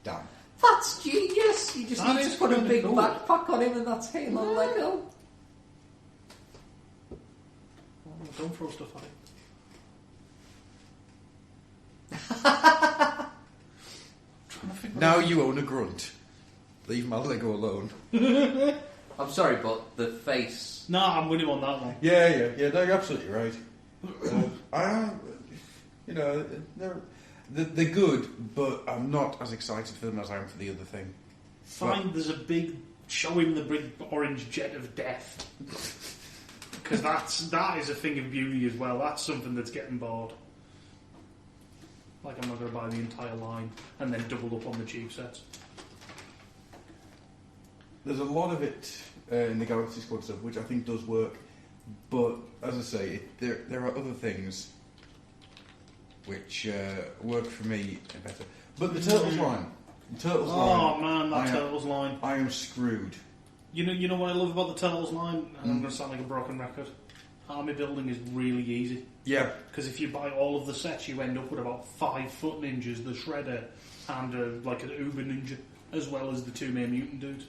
Damn. That's genius. You just That need is to put a kinda big cool. backpack on him, and that's Halo Lego. Oh, don't throw stuff at it. Trying to think what Now else- you own a grunt. Leave my Lego alone. I'm sorry, but the face. No, I'm with you on that one. Yeah. No, you're absolutely right. They're good, but I'm not as excited for them as I am for the other thing. Fine, there's a big show him the big orange jet of death. Because that is a thing of beauty as well. That's something that's getting bored. Like I'm not going to buy the entire line and then double up on the cheap sets. There's a lot of it in the Galaxy Squad stuff, which I think does work. But as I say, there are other things which work for me better. But the Turtles line, Oh man, that I am- Turtles line. I am screwed. You know what I love about the Turtles line? And I'm going to sound like a broken record. Army building is really easy. Yeah, Because if you buy all of the sets, you end up with about 5 foot ninjas, the Shredder, and like an Uber ninja, as well as the 2 main mutant dudes.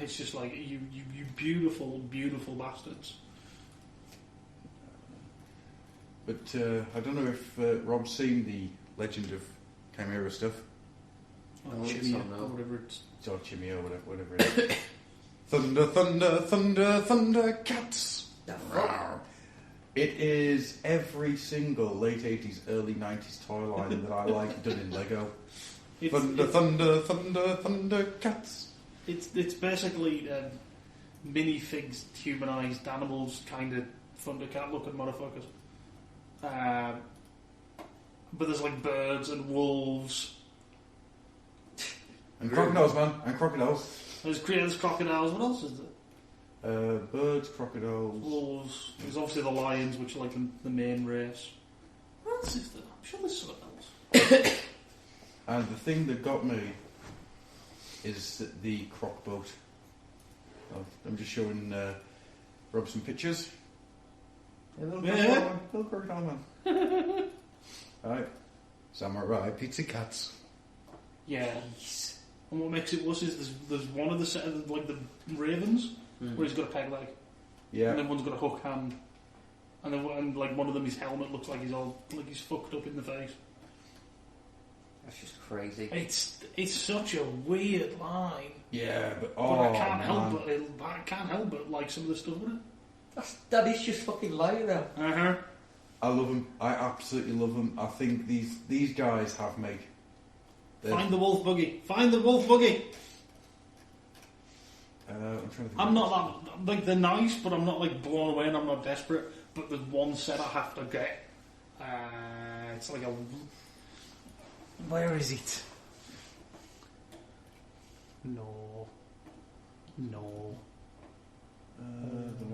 It's just like, you beautiful, beautiful bastards. but I don't know if Rob's seen the Legend of Chimera stuff. Or Oh, Chimia, it's on now. or whatever it's... Or Chimia, or whatever it is. Thunder, thunder, thunder, thunder, cats! The Rawr. It is every single late 80s, early 90s toy line that I like done in Lego. Thunder, thunder, thunder, thunder, cats! It's basically minifigs, humanised animals, kind of Thundercat looking motherfuckers. But there's like birds and wolves. And crocodiles, man, and crocodiles. There's crocodiles. What else is there? Birds, crocodiles. Wolves. There's obviously the lions, which are like the main race. What else is there? I'm sure there's something else. And the thing that got me is the croc boat. I'm just showing Rob some pictures. Little crocodile man. Alright. Samurai pizza cats. Yeah. And what makes it worse is there's one of the set of like the ravens where he's got a peg leg. Yeah. And then one's got a hook hand. And then like one of them, his helmet looks like he's fucked up in the face. That's just crazy. It's such a weird line. Yeah, but I can't help but like some of the stuff in it. That is just fucking lying though. Uh-huh. I love them. I absolutely love them. I think these guys have made. Find the wolf buggy. Find the wolf buggy. I'm trying to think. I'm not that like they're nice, but I'm not like blown away, and I'm not desperate. But there's one set I have to get. It's like a. Where is it? No. The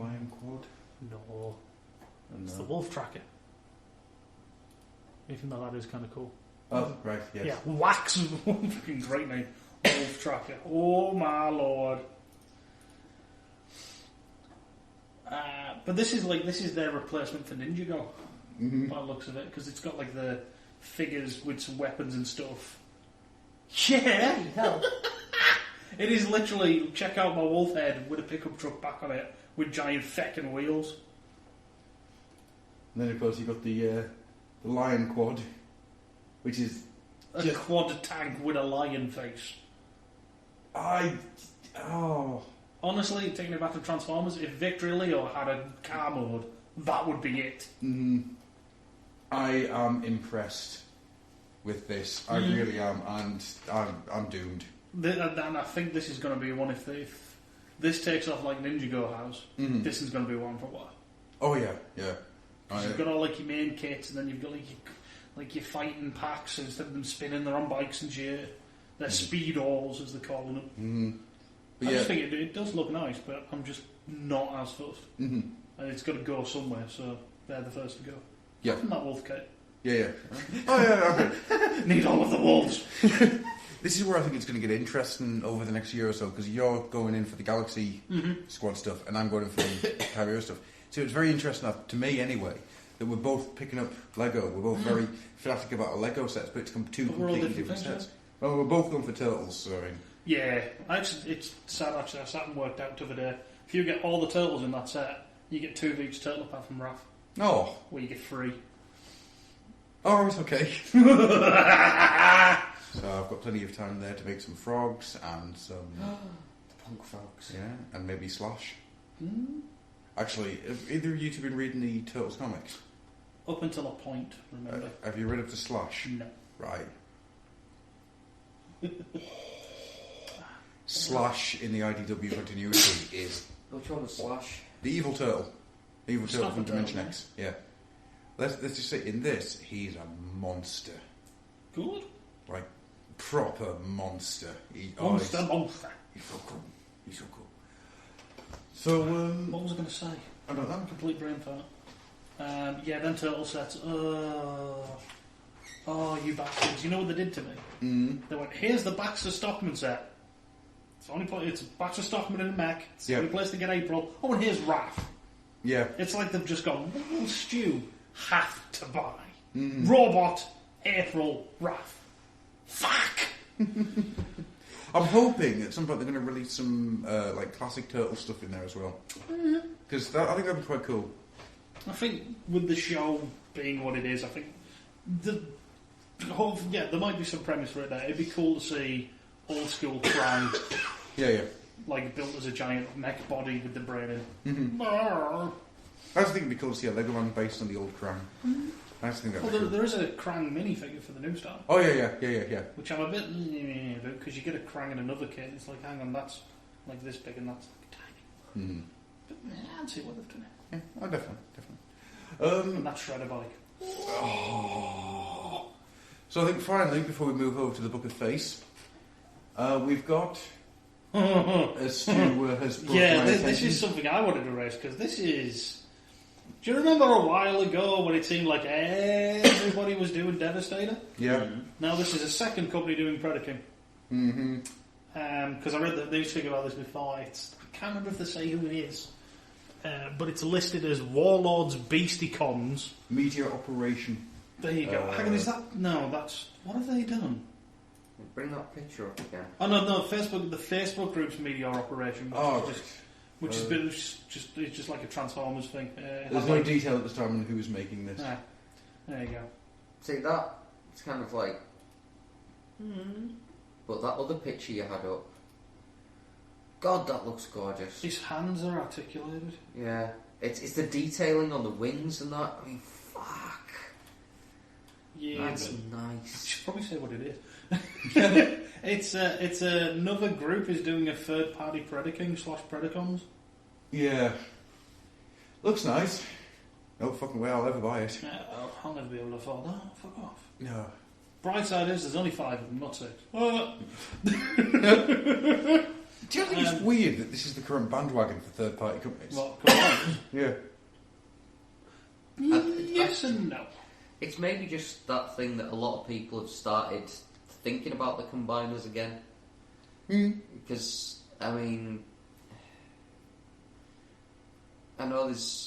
lion quad. No. And, It's the wolf tracker. Even though that is kind of cool. Oh, right, yes. Yeah, Wax. Fucking great name. Wolf tracker. Oh my lord. But this is their replacement for Ninjago, by the looks of it, because it's got like the figures with some weapons and stuff. Yeah, hell. It is literally, check out my wolf head with a pickup truck back on it with giant feckin' wheels. And then of course you've got the lion quad, which is A quad tank with a lion face. Honestly, taking it back to Transformers, if Victory Leo had a car mode, that would be it. I am impressed with this. I really am, and I'm doomed. And I think this is going to be one if this takes off like Ninjago has. This is going to be one for a while. Oh yeah. You've got all like your main kits, and then you've got like your fighting packs. Instead of them spinning, they're on bikes and shit. They're speedos, as they're calling them. I just think it does look nice, but I'm just not as fussed. And it's got to go somewhere, so they're the first to go. Yeah. From that wolf kit. Yeah. Oh yeah. Okay. Need all of the wolves. This is where I think it's going to get interesting over the next year or so, because you're going in for the Galaxy Squad stuff, and I'm going in for the Carrier stuff. So it's very interesting, to me anyway, that we're both picking up Lego. We're both very fanatic about our Lego sets, but it's two completely different sets. Well, we're both going for Turtles, so I mean... Yeah, it's sad actually. I sat and worked out the other day. If you get all the turtles in that set, you get 2 of each turtle apart from Raph. Oh. Where you get 3. Oh, it's okay. So I've got plenty of time there to make some frogs and some... The punk frogs. Yeah, and maybe Slash. Actually, have either of you two been reading the Turtles comics? Up until a point, remember. Have you read up to Slash? No. Right. Slash in the IDW continuity is... Which one was Slash? The evil turtle. The evil turtle from Dimension Turtle, X. Yeah. Let's just say, in this, he's a monster. Good. Like, proper monster. Monster. He's so cool. He's so cool. So, What was I going to say? I don't know. Complete brain fart. Yeah, then turtle sets. Oh, you bastards. You know what they did to me? They went, here's the Baxter Stockman set. It's the only place, it's Baxter Stockman in a mech. It's the only place to get April. Oh, and here's Raph. Yeah. It's like they've just gone, what will Stu have to buy? Robot, April, Raph. Fuck! I'm hoping at some point they're going to release some like classic Turtle stuff in there as well. Because I think that'd be quite cool. I think with the show being what it is, I think there might be some premise for it there. It'd be cool to see old school Krang. Yeah. Like built as a giant mech body with the brain in. I just think it'd be cool to see a Lego man based on the old Krang. I just think that. There is a Krang minifigure for the new style. Oh yeah. Which I'm a bit about because you get a Krang in another kit. It's like, hang on, that's like this big and that's like tiny. But I'd see what they've done. Yeah, oh, definitely. And that shredder bike. So I think finally, before we move over to the Book of Face, we've got as Stu has brought Yeah, my this attention. is something I wanted to raise, because this is... Do you remember a while ago when it seemed like everybody was doing Devastator? Yeah. Now this is a second company doing Predaking. Mm-hmm. Because I read the news figure about this before. I can't remember if they say who it is. But it's listed as Warlords Beasticons. Media Operation. There you go. Hang on, is that... No, that's... What have they done? Bring that picture up again. Oh, no, Facebook. The Facebook group's Media Operation. Which has been it's just like a Transformers thing. There's no detail at this time on who was making this. There you go. See, that it's kind of like... But that other picture you had up... God, that looks gorgeous. His hands are articulated. Yeah. It's the detailing on the wings and that. I mean, fuck. Yeah, That's but I nice. should probably say what it is. It's another group is doing a third party Predaking / Predacons. Yeah. Looks nice. No fucking way I'll ever buy it. I'll never be able to afford that. Fuck off. No. Bright side is there's only 5 of them, not 6. Do you think it's weird that this is the current bandwagon for third party companies? What, combiners? Yeah. Yes and no. It's maybe just that thing that a lot of people have started thinking about the combiners again. Because, I mean... I know there's...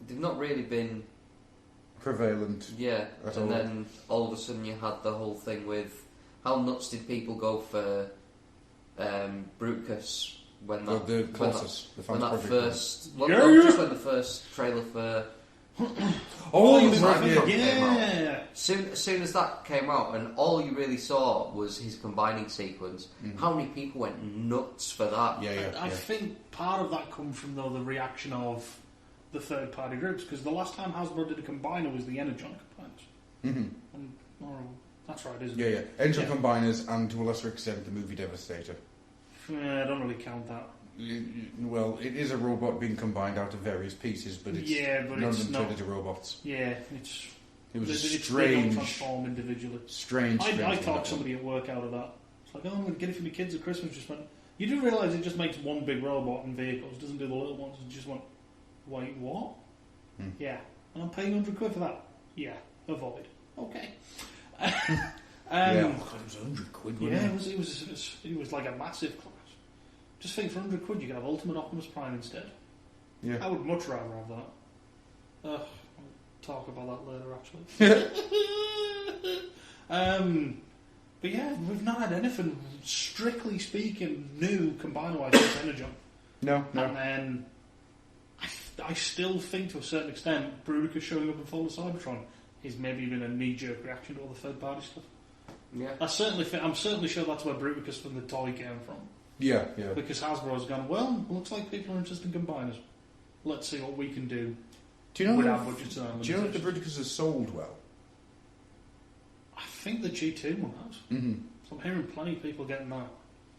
they've not really been... Prevalent. Yeah, at and all. then all of a sudden you had the whole thing with... How nuts did people go for Bruticus when that... The Colossus. The when Fans that Project. first... Well, Yeah. no, just when the first trailer for... Oh, you that's mean right, like- yeah. yeah. As soon as that came out, and all you really saw was his combining sequence, how many people went nuts for that? Yeah. I think part of that comes from, though, the reaction of the third party groups, because the last time Hasbro did a combiner was the Energon combiners. Mm-hmm. That's right, isn't it? Yeah. Angel Combiners and to a lesser extent the movie Devastator. I don't really count that. Well, it is a robot being combined out of various pieces, but it's none of them turned into robots. Yeah, It was a they don't strange, transform individually. strange. I thing talked that somebody at work out of that. It's like, oh, I'm going to get it for my kids at Christmas. Just went, you do realise it just makes one big robot and vehicles, doesn't do the little ones. It just went, wait, what? Yeah, and I'm paying £100 for that. Yeah, avoid. Okay. yeah, God, it was £100, wasn't Yeah, it? it was like a massive class. Just think, for £100 you could have Ultimate Optimus Prime instead. Yeah. I would much rather have that. I'll talk about that later, actually. But yeah, we've not had anything, strictly speaking, new combiner-wise since Energon. No. And then I still think, to a certain extent, Bruticus showing up in Fall of Cybertron is maybe even a knee-jerk reaction to all the third-party stuff. Yeah. I'm certainly sure that's where Bruticus from the toy came from. Yeah. Because Hasbro's gone, well, looks like people are interested in combiners. Let's see what we can do. Do you know with our budgets and our if the limitations. Bruticus has sold well? I think the G2 one has. Mm-hmm. So I'm hearing plenty of people getting that.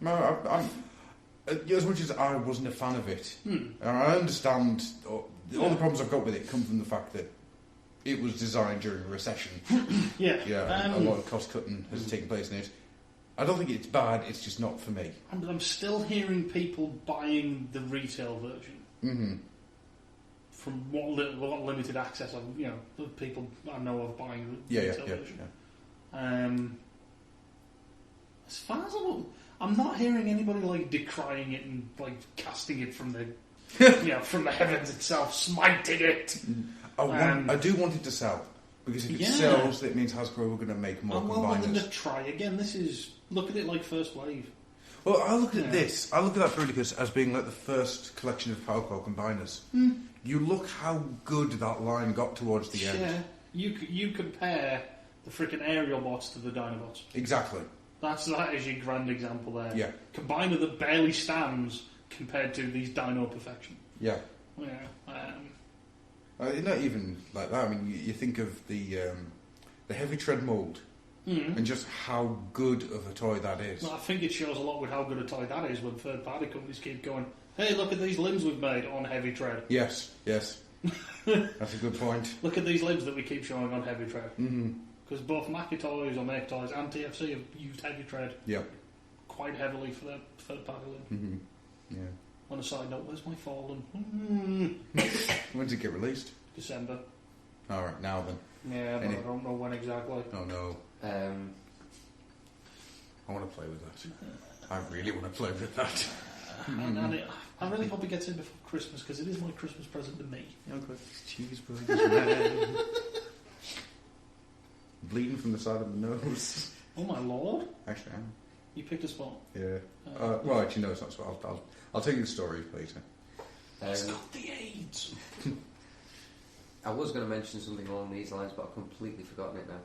No, I'm as much as I wasn't a fan of it, and I understand all the problems I've got with it come from the fact that it was designed during a recession. Yeah. A lot of cost cutting has taken place in it. I don't think it's bad. It's just not for me. I'm still hearing people buying the retail version. Mm-hmm. From what limited access of, the people I know of buying the retail version. As far as I'm not hearing anybody like decrying it and like casting it from the from the heavens itself, smiting it. I do want it to sell, because if it sells, that means Hasbro are going to make more well, then combiners. to try again. Look at it like First Wave. Well, I look at this. I look at that Bruticus as being like the first collection of Power Core combiners. You look how good that line got towards the end. Yeah, you compare the freaking aerial bots to the Dinobots. Exactly. That is your grand example there. Yeah. Combiner that barely stands compared to these Dino perfection. Yeah. Yeah. Not even like that. I mean, you think of the heavy tread mould and just how good of a toy that is. Well, I think it shows a lot with how good a toy that is when third-party companies keep going, hey, look at these limbs we've made on heavy tread. Yes. That's a good point. Look at these limbs that we keep showing on heavy tread. Because both Mackie Toys or Make Toys and TFC have used heavy tread Yeah. quite heavily for the packaging. Mm-hmm. Yeah. On a side note, where's my Fallen? When did it get released? December. All right, now then. Yeah, but I don't know when exactly. Oh no. I want to play with that. I really want to play with that. I really hope it gets in before Christmas because it is my Christmas present to me. Okay. Cheeseburgers, man. Bleeding from the side of the nose. Oh my lord! Actually, I am. You picked a spot. Yeah. Well, actually, no, it's not. So I'll tell you the story later. It's got the AIDS. I was going to mention something along these lines, but I've completely forgotten it now.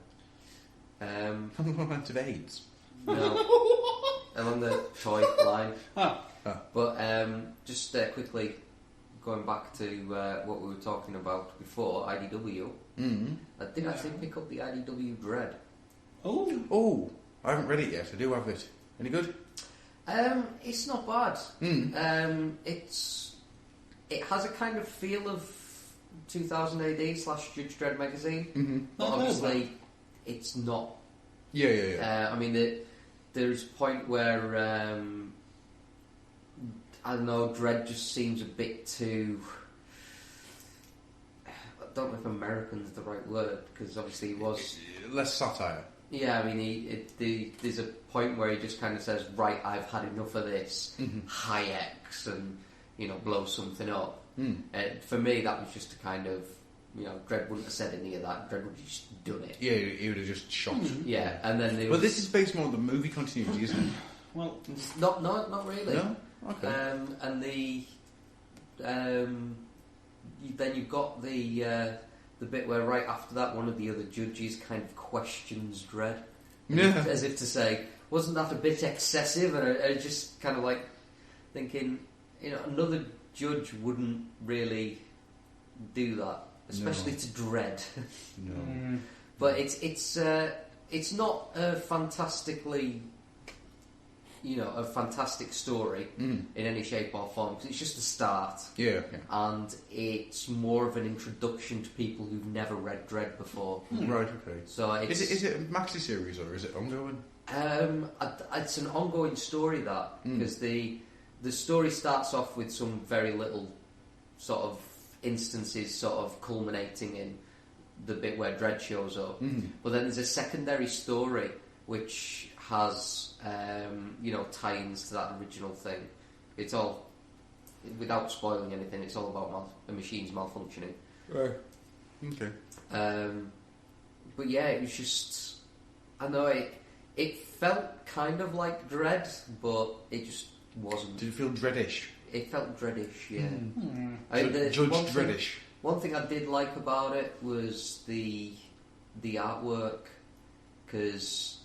What amount of AIDS? No. Along the toy line. But just quickly going back to what we were talking about before, IDW. Mm-hmm. I did actually pick up the IDW Dread. Oh, I haven't read it yet. I do have it. Any good? It's not bad. It has a kind of feel of 2000 AD / Judge Dredd magazine, but obviously it's not. Yeah. I mean, there's a point where I don't know, Dredd just seems a bit too. I don't know if American's the right word because obviously he was less satire. Yeah, I mean, there's a point where he just kind of says, "Right, I've had enough of this high X," and blow something up. For me, that was just a kind of, Dredd wouldn't have said any of that. Dredd would have just done it. Yeah, he would have just shot. Yeah, and then. But this is based more on the movie continuity, isn't it? Well, not really. No. Okay. And then you've got the bit where right after that, one of the other judges kind of questions Dredd, as if to say, "Wasn't that a bit excessive?" And I just kind of like thinking, another judge wouldn't really do that, especially to Dredd. No. But it's not a fantastically, a fantastic story in any shape or form, because it's just a start. Yeah. And it's more of an introduction to people who've never read Dredd before. Right. Okay. So Is it a maxi series or is it ongoing? It's an ongoing story because the story starts off with some very little sort of instances, sort of culminating in the bit where Dredd shows up. But then there's a secondary story which has tie-ins to that original thing. It's all, without spoiling anything, it's all about the machines malfunctioning. Right. Okay. But yeah, it was just, I know it felt kind of like Dredd, but it just wasn't. Did it feel Dreddish? It felt Dreddish, yeah. Judge Dreddish. One thing I did like about it was the artwork, because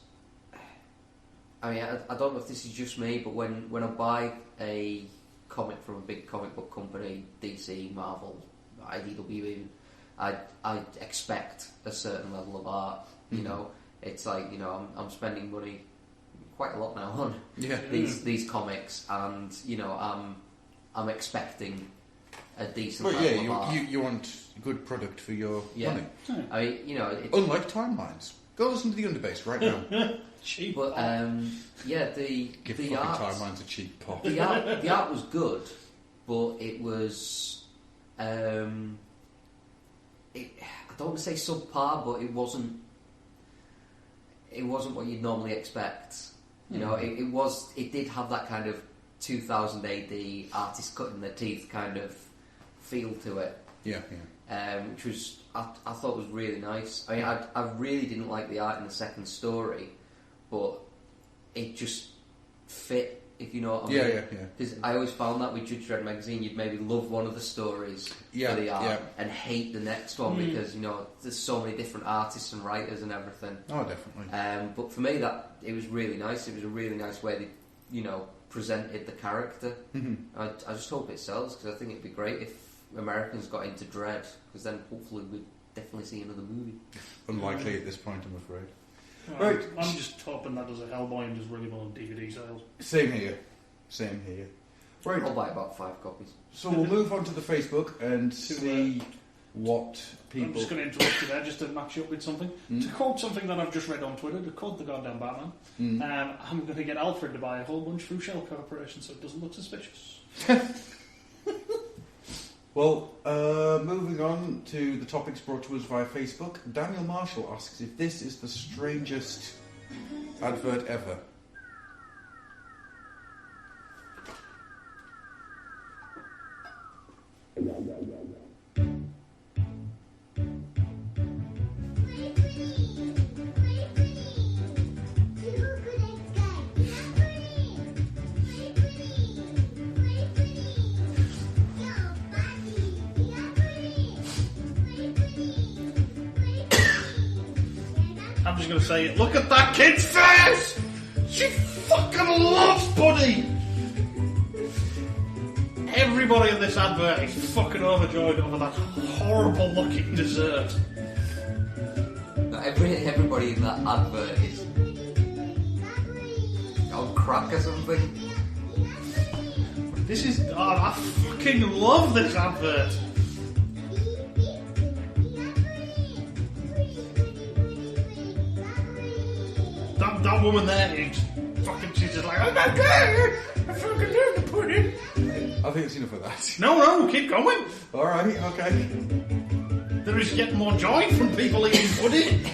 I mean, I don't know if this is just me, but when I buy a comic from a big comic book company, DC, Marvel, IDW even, I expect a certain level of art. It's like, I'm spending money quite a lot now on these comics, and I'm expecting a decent level of art. You want good product for your money. I mean, it's, unlike timelines. Go listen to the Underbase right now. Cheap. But Give the fucking art, timelines a cheap pop. the art was good, but it was I don't want to say subpar, but it wasn't what you'd normally expect. It did have that kind of 2000 AD artist cutting their teeth kind of feel to it. Yeah. Which was I thought was really nice. I mean, I really didn't like the art in the second story, but it just fit, if you know what I mean. Yeah. Because I always found that with Judge Dredd magazine, you'd maybe love one of the stories for the art and hate the next one because there's so many different artists and writers and everything. Oh, definitely. But for me, it was really nice. It was a really nice way they, presented the character. I just hope it sells, because I think it'd be great if Americans got into Dredd, because then hopefully we'd definitely see another movie. Unlikely at this point, I'm afraid. Right. I'm just hoping that does a Hellboy and does really well on DVD sales. Same here. Right. I'll buy about 5 copies. So we'll move on to the Facebook and see what I'm people... just going to interrupt you there just to match you up with something. To quote something that I've just read on Twitter, to quote the goddamn Batman, I'm going to get Alfred to buy a whole bunch through Shell Corporation so it doesn't look suspicious. Well, moving on to the topics brought to us via Facebook, Daniel Marshall asks if this is the strangest advert ever. I'm just going to say it. Look at that kid's face! She fucking loves Puddi! Everybody in this advert is fucking overjoyed over that horrible looking dessert. Everybody in that advert is on crack or something. This is... Oh, I fucking love this advert. That woman there is fucking... She's just like, I'm not dead! I'm fucking doing the pudding! I think it's enough of that. No, keep going. Alright, okay. There is yet more joy from people eating pudding.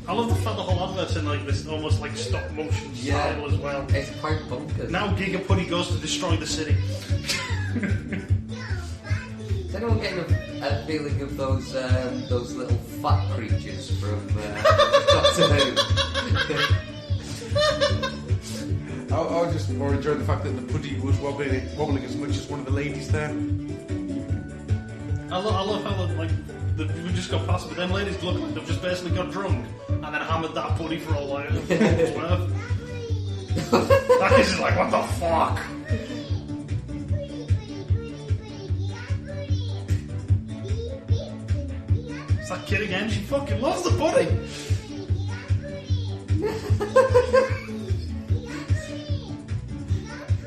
I love the fact the whole advert's in like this almost like stop motion style as well. It's quite bonkers. Now Giga Puddi goes to destroy the city. Is anyone getting a feeling of those little fat creatures from Doctor Who? I just more enjoyed the fact that the Puddi was wobbling as much as one of the ladies there. I love how we just got past it, but them ladies look like they've just basically got drunk and then hammered that Puddi for all like for all it's worth. That kid's just like, what the fuck? It's that kid again. She fucking loves the pudding.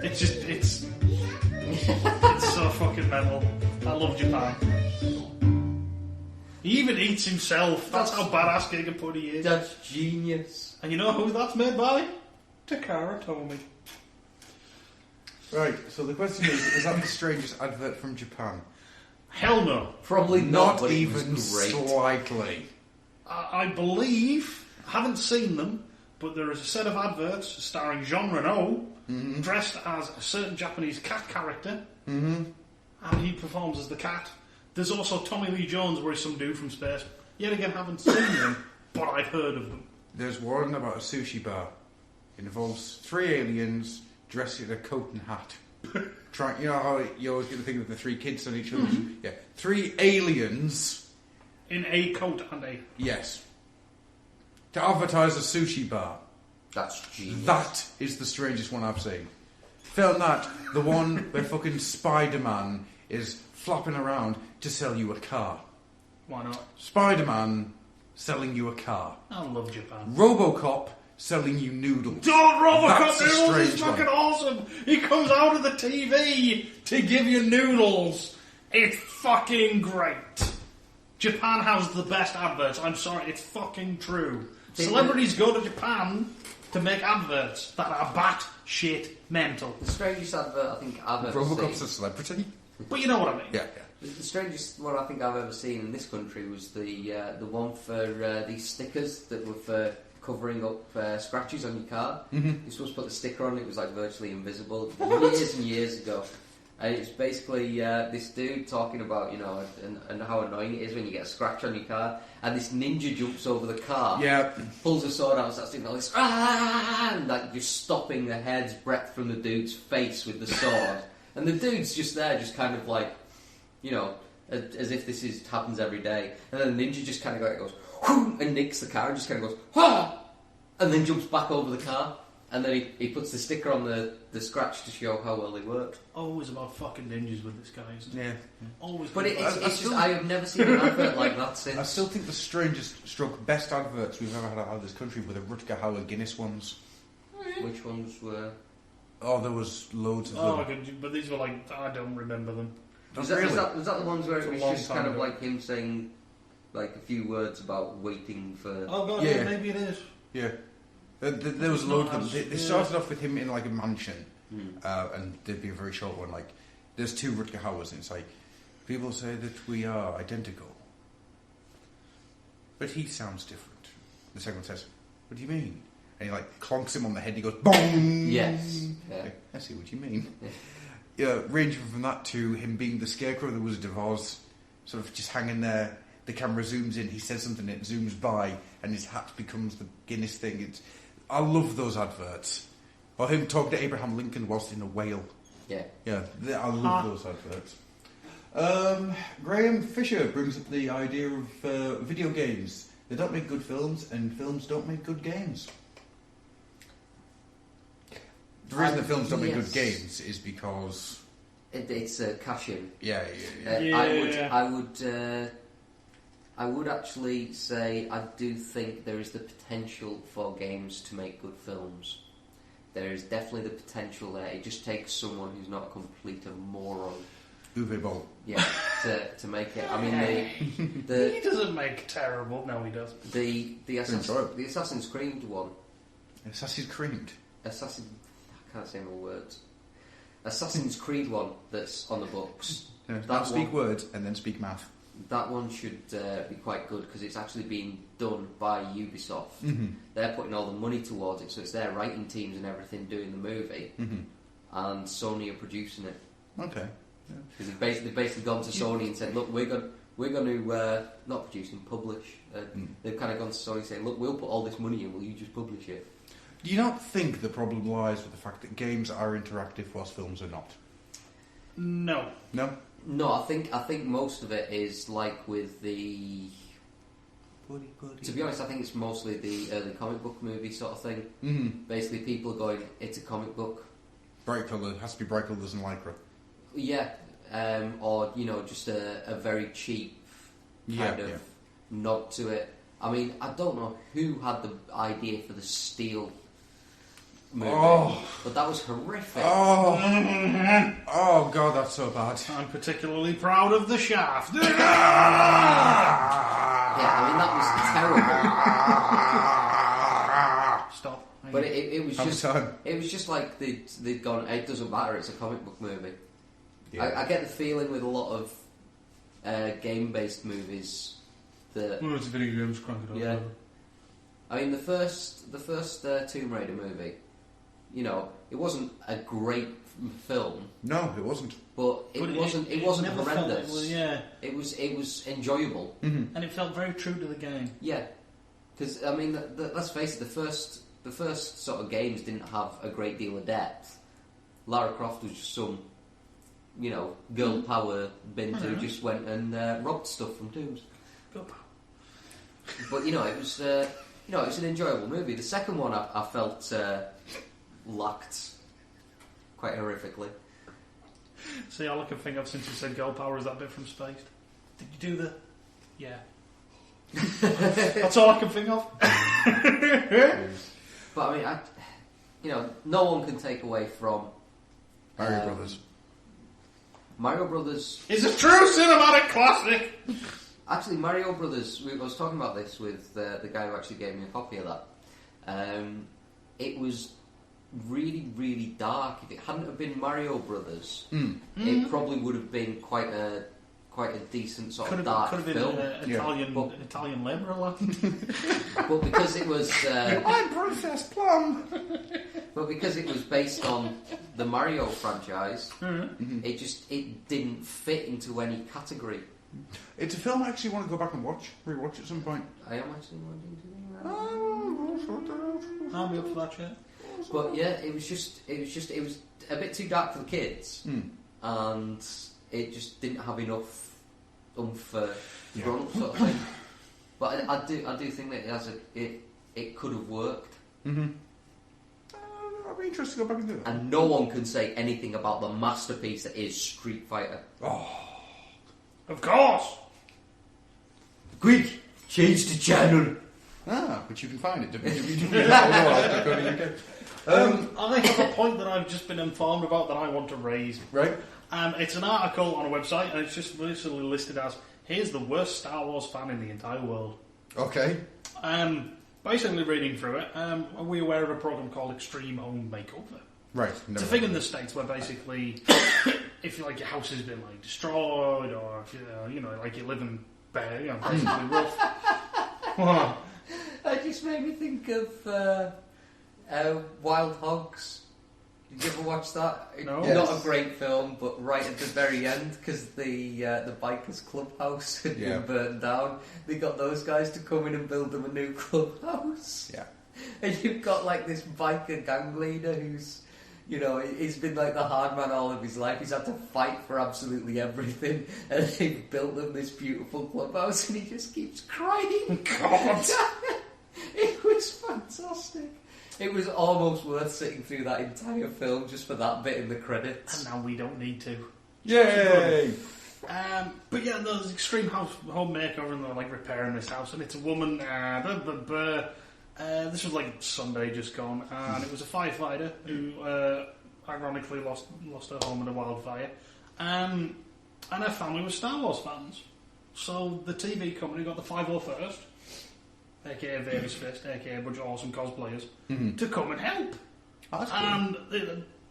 It's so fucking mental. I love Japan. He even eats himself. That's how badass Giga Puddi is. That's genius. And you know who that's made by? Takara Tomy. Right, so the question is that the strangest advert from Japan? Hell no. Probably not, but even it was great. slightly. I believe, I haven't seen them, but there is a set of adverts starring Jean Reno, dressed as a certain Japanese cat character, and he performs as the cat. There's also Tommy Lee Jones, where he's some dude from space. Yet again, haven't seen them, but I've heard of them. There's one about a sushi bar. It involves 3 aliens dressed in a coat and hat. You know how you always get the thing with the 3 kids on each other? Yeah. 3 aliens. In a coat and a... Yes. To advertise a sushi bar. That's genius. That is the strangest one I've seen. Film that, the one where fucking Spider-Man is flapping around to sell you a car. Why not? Spider-Man selling you a car. I love Japan. RoboCop selling you noodles. Don't Robocop That's a noodles! It's strange fucking one. awesome! He comes out of the TV to give you noodles. It's fucking great. Japan has the best adverts. I'm sorry, it's fucking true. Celebrities go to Japan to make adverts that are bat shit mental. The strangest advert I think I've ever RoboCop's seen. a celebrity? But you know what I mean. Yeah. The strangest one I think I've ever seen in this country was the one for these stickers that were for covering up scratches on your car. You're supposed to put the sticker on, it was like virtually invisible. Years and years ago. And it's basically this dude talking about, you know, and how annoying it is when you get a scratch on your car, and this ninja jumps over the car, pulls a sword out and starts doing all this, and like just stopping the hair's breadth from the dude's face with the sword. And the dude's just there, just kind of like, you know, as if this happens every day. And then the ninja just kind of goes, whoo, and nicks the car and just kind of goes, ha! And then jumps back over the car. And then he puts the sticker on the scratch to show how well they worked. Always about fucking ninjas with this guy, isn't it? Yeah. Always. But it's just, I have never seen an advert like that since. I still think the strangest stroke best adverts we've ever had out of this country were the Rutger Hauer Guinness ones. Which ones were... Oh, there was loads of Oh, them. my God, but these were like, I don't remember them. Was Not really. that the ones where It's it a was long just time kind of ago. like him saying like a few words about waiting for... Oh god, Yeah. yeah, maybe it is. Yeah. There was a load of them. They started off with him in like a mansion, and there'd be a very short one. Like, there's 2 Rutger Hauers, and it's like, people say that we are identical, but he sounds different. The second one says, "What do you mean?" And he like clonks him on the head. And he goes, "Boom!" Yes. Yeah. Like, I see what you mean. Yeah, ranging from that to him being the Scarecrow, the Wizard of Oz, sort of just hanging there. The camera zooms in. He says something. It zooms by, and his hat becomes the Guinness thing. I love those adverts. Or him talking to Abraham Lincoln whilst in a whale. Yeah. Yeah, I love those adverts. Graham Fisher brings up the idea of video games. They don't make good films, and films don't make good games. The reason the films don't make good games is because... It's a cash-in. Yeah. I would actually say I do think there is the potential for games to make good films. There is definitely the potential there. It just takes someone who's not a complete moron. Uwe Boll. Yeah, to make it. I mean, He doesn't make terrible. No, he does. the Assassin's Creed one. Assassin's Creed. I can't say more words. Assassin's Creed one that's on the books. Yeah, That speak one- words and then speak math. That one should be quite good because it's actually being done by Ubisoft. Mm-hmm. They're putting all the money towards it, so it's their writing teams and everything doing the movie, and Sony are producing it. Okay. Because they've basically gone to Sony and said, "Look, we're going to not produce and publish." They've kind of gone to Sony and saying, "Look, we'll put all this money in. Will you just publish it?" Do you not think the problem lies with the fact that games are interactive whilst films are not? No. No? No, I think most of it is like with the. To be honest, I think it's mostly the early comic book movie sort of thing. Mm-hmm. Basically, people are going, "It's a comic book." Bright colour. Has to be bright colours and lycra. Yeah, or just a very cheap kind of nod to it. I mean, I don't know who had the idea for the Steel movie, but that was horrific. Oh God, that's so bad. I'm particularly proud of the Shaft. Yeah, I mean that was terrible. Stop. But it was Have just time. it was just like they'd gone. It doesn't matter. It's a comic book movie. Yeah. I get the feeling with a lot of game-based movies that. Well, it's video games, crank it up. Yeah. I mean, the first Tomb Raider movie, it wasn't a great film, No, it wasn't. but it wasn't never felt horrendous. it was, yeah. It was enjoyable. Mm-hmm. And it felt very true to the game. Yeah, because I mean, let's face it, the first sort of games didn't have a great deal of depth. Lara Croft was just some, girl power bint who just went and robbed stuff from tombs. Girl power. But it was it's an enjoyable movie. The second one I felt lacked quite horrifically. See, all I can think of since you said girl power is that bit from Spaced. Did you do the... Yeah. That's all I can think of. But I mean, no one can take away from Mario Brothers. Mario Brothers. It's a true cinematic classic! Actually, Mario Brothers. I was talking about this with the guy who actually gave me a copy of that. It was really, really dark. If it hadn't have been Mario Brothers, it probably would have been quite a decent sort of dark could have been film. an Italian labour law. But because it was, I'm Princess Plum. but because it was based on the Mario franchise, it didn't fit into any category. It's a film I actually want to go back and rewatch at some point. I am actually wanting to do that. I'll be up for that shit. But yeah, it was a bit too dark for the kids, and it just didn't have enough oomph for grown-up sort of thing. But I do think that it could have worked. Mm-hmm. I'd be interested to go back and do that. And no one can say anything about the masterpiece that is Street Fighter. Of course! Quick, change the channel. But you can find it. www.outlook.co.uk. I have a point that I've just been informed about that I want to raise. Right. It's an article on a website, and it's just literally listed as, here's the worst Star Wars fan in the entire world. Okay. Basically reading through it, are we aware of a program called Extreme Home Makeover? Right. It's a thing in the States where basically, if your house has been destroyed, or if you live in bare, basically rough. What? That just made me think of Wild Hogs. Did you ever watch that? No. Not Yes. a great film, but right at the very end, because the bikers clubhouse had been burned down, they got those guys to come in and build them a new clubhouse. Yeah. And you've got this biker gang leader who's, he's been the hard man all of his life. He's had to fight for absolutely everything, and they've built him this beautiful clubhouse, and he just keeps crying. God. It was fantastic. It was almost worth sitting through that entire film just for that bit in the credits. And now we don't need to. Yay! But yeah, there's Extreme Home Makeover, and they're repairing this house, and it's a woman. This was Sunday just gone, and it was a firefighter who ironically lost her home in a wildfire, and her family was Star Wars fans. So the TV company got the 501st, aka Various Fist, aka a bunch of awesome cosplayers, to come and help. Oh, that's And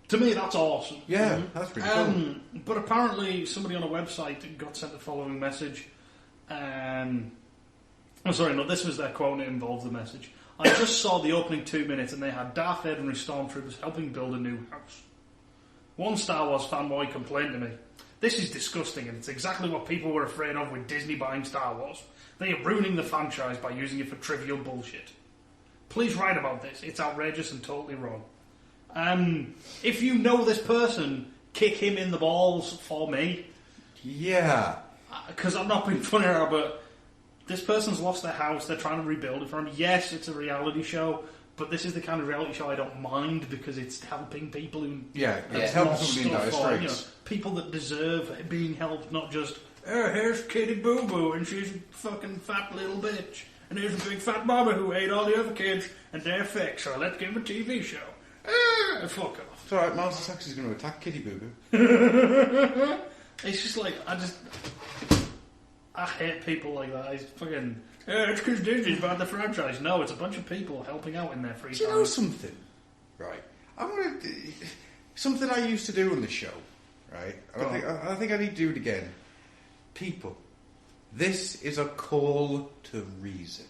to me, that's awesome. Yeah, that's really cool. But apparently, somebody on a website got sent the following message. I'm sorry, no, this was their quote, and it involved the message. I just saw the opening 2 minutes, and they had Darth Vader and his stormtroopers helping build a new house. One Star Wars fanboy complained to me, "This is disgusting, and it's exactly what people were afraid of with Disney buying Star Wars. They are ruining the franchise by using it for trivial bullshit. Please write about this. It's outrageous and totally wrong." If you know this person, kick him in the balls for me. Yeah. Because I'm not being funny here, but this person's lost their house. They're trying to rebuild it for him. Yes, it's a reality show, but this is the kind of reality show I don't mind because it's helping people who It's helping lost somebody in dire stuff, or, straits. people that deserve being helped, not just, oh, here's Kitty Boo Boo and she's a fucking fat little bitch. And here's a big fat mama who ate all the other kids and they're fixed, so let's give them a TV show. Fuck off. It's alright, Master Sax is going to attack Kitty Boo Boo. It's just I hate people like that. It's fucking, it's because Disney's bought the franchise. No, it's a bunch of people helping out in their free Do time. you know something? Right. Something I used to do on the show, right? I think I need to do it again. People, this is a call to reason.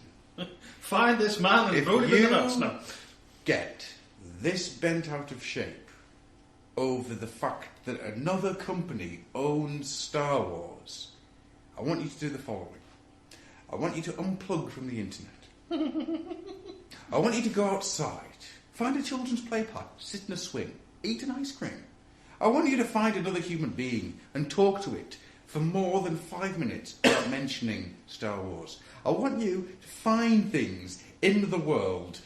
Find this man and vote him in the nuts. No. Get this bent out of shape over the fact that another company owns Star Wars, I want you to do the following. I want you to unplug from the internet. I want you to go outside, find a children's play park, sit in a swing, eat an ice cream. I want you to find another human being and talk to it for more than 5 minutes without mentioning Star Wars. I want you to find things in the world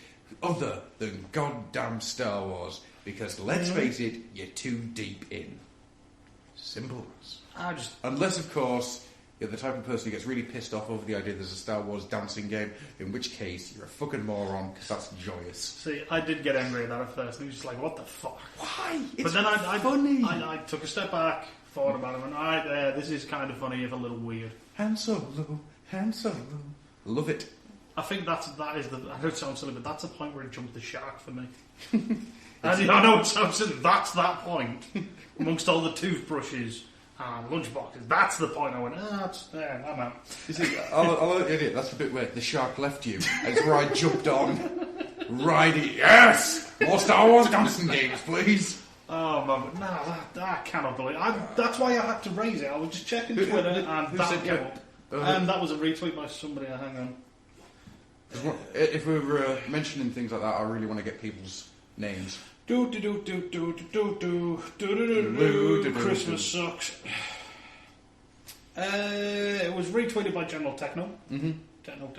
other than goddamn Star Wars, because let's face it, you're too deep in. Simple as. Unless, of course, you're the type of person who gets really pissed off over the idea there's a Star Wars dancing game, in which case you're a fucking moron, because that's joyous. See, I did get angry at that at first, and he was just like, what the fuck? Why? It's but then funny. I took a step back, thought about it, and alright, this is kind of funny, if a little weird. Han Solo. Love it. I think that is the. I know it sounds silly, but that's a point where it jumped the shark for me. I know it sounds silly. That's that point. Amongst all the toothbrushes and lunchboxes, that's the point I went, I'm out. You see, I'll idiot. That's the bit where the shark left you. That's where I jumped on. Righty, yes! More Star Wars dancing games, please. Oh man, no, I cannot believe it. That's why I had to raise it. I was just checking Twitter and that came up. And that was a retweet by somebody. Hang on. If we were mentioning things like that, I really want to get people's names. Christmas sucks. It was retweeted by General Techno. Techno.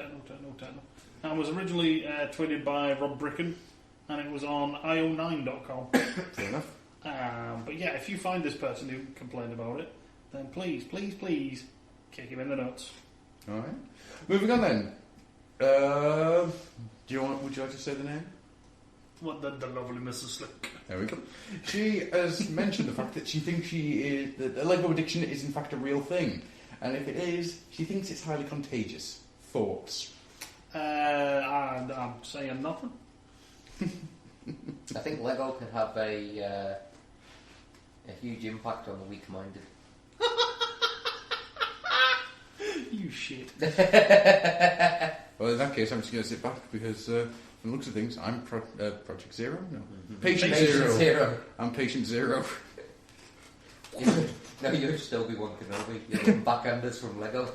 And was originally tweeted by Rob Bricken, and it was on io9.com. Fair enough. But yeah, if you find this person who complained about it, then please kick him in the nuts. Alright. Moving on then. Would you like to say the name? What the lovely Mrs. Slick. There we go. She has mentioned the fact that she thinks that the Lego addiction is in fact a real thing. And if it is, she thinks it's highly contagious. Thoughts? I'm saying nothing. I think Lego can have a huge impact on the weak-minded. You shit. Well, in that case, I'm just going to sit back because, from the looks of things, I'm Project Zero. No, Patient Zero. I'm Patient Zero. No, you'll still be one Kenobi. You're backhanders from Lego.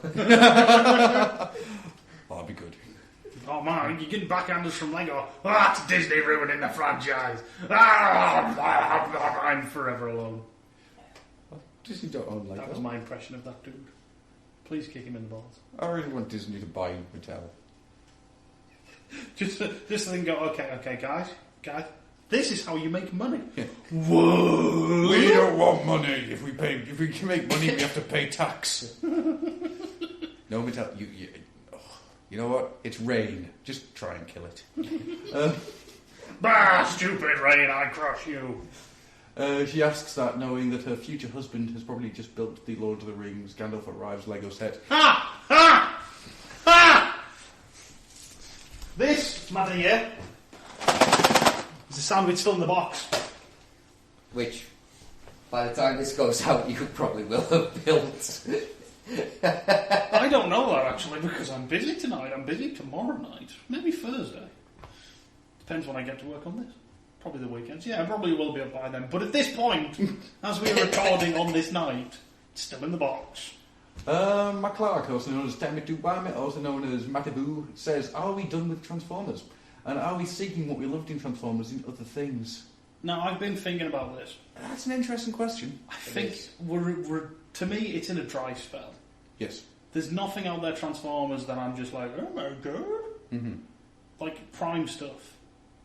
Oh, that'd be good. Oh man, you're getting backhanders from Lego. Ah, it's Disney ruining the franchise. I'm forever alone. Disney don't own Lego. That was my impression of that dude. Please kick him in the balls. I really want Disney to buy Mattel. Just to think, go, okay, guys, this is how you make money. Yeah. Whoa! We don't want money. If we can make money, we have to pay tax. No, Mattel, you know what? It's rain. Just try and kill it. Bah, stupid rain! I crush you. She asks that knowing that her future husband has probably just built the Lord of the Rings Gandalf arrives Lego set. Ha! Ha! Ha! This, matter here, is a sandwich still in the box. Which, by the time this goes out, you probably will have built. I don't know that actually because I'm busy tonight. I'm busy tomorrow night. Maybe Thursday. Depends when I get to work on this. Probably the weekends. Yeah, I probably will be up by then. But at this point, as we are recording on this night, it's still in the box. McClark, also known as Tamitu Wame, also known as Matabu, says, are we done with Transformers? And are we seeking what we loved in Transformers in other things? Now, I've been thinking about this. That's an interesting question. I think to me, it's in a dry spell. Yes. There's nothing out there Transformers that I'm just like, oh my god. Mm-hmm. Like Prime stuff.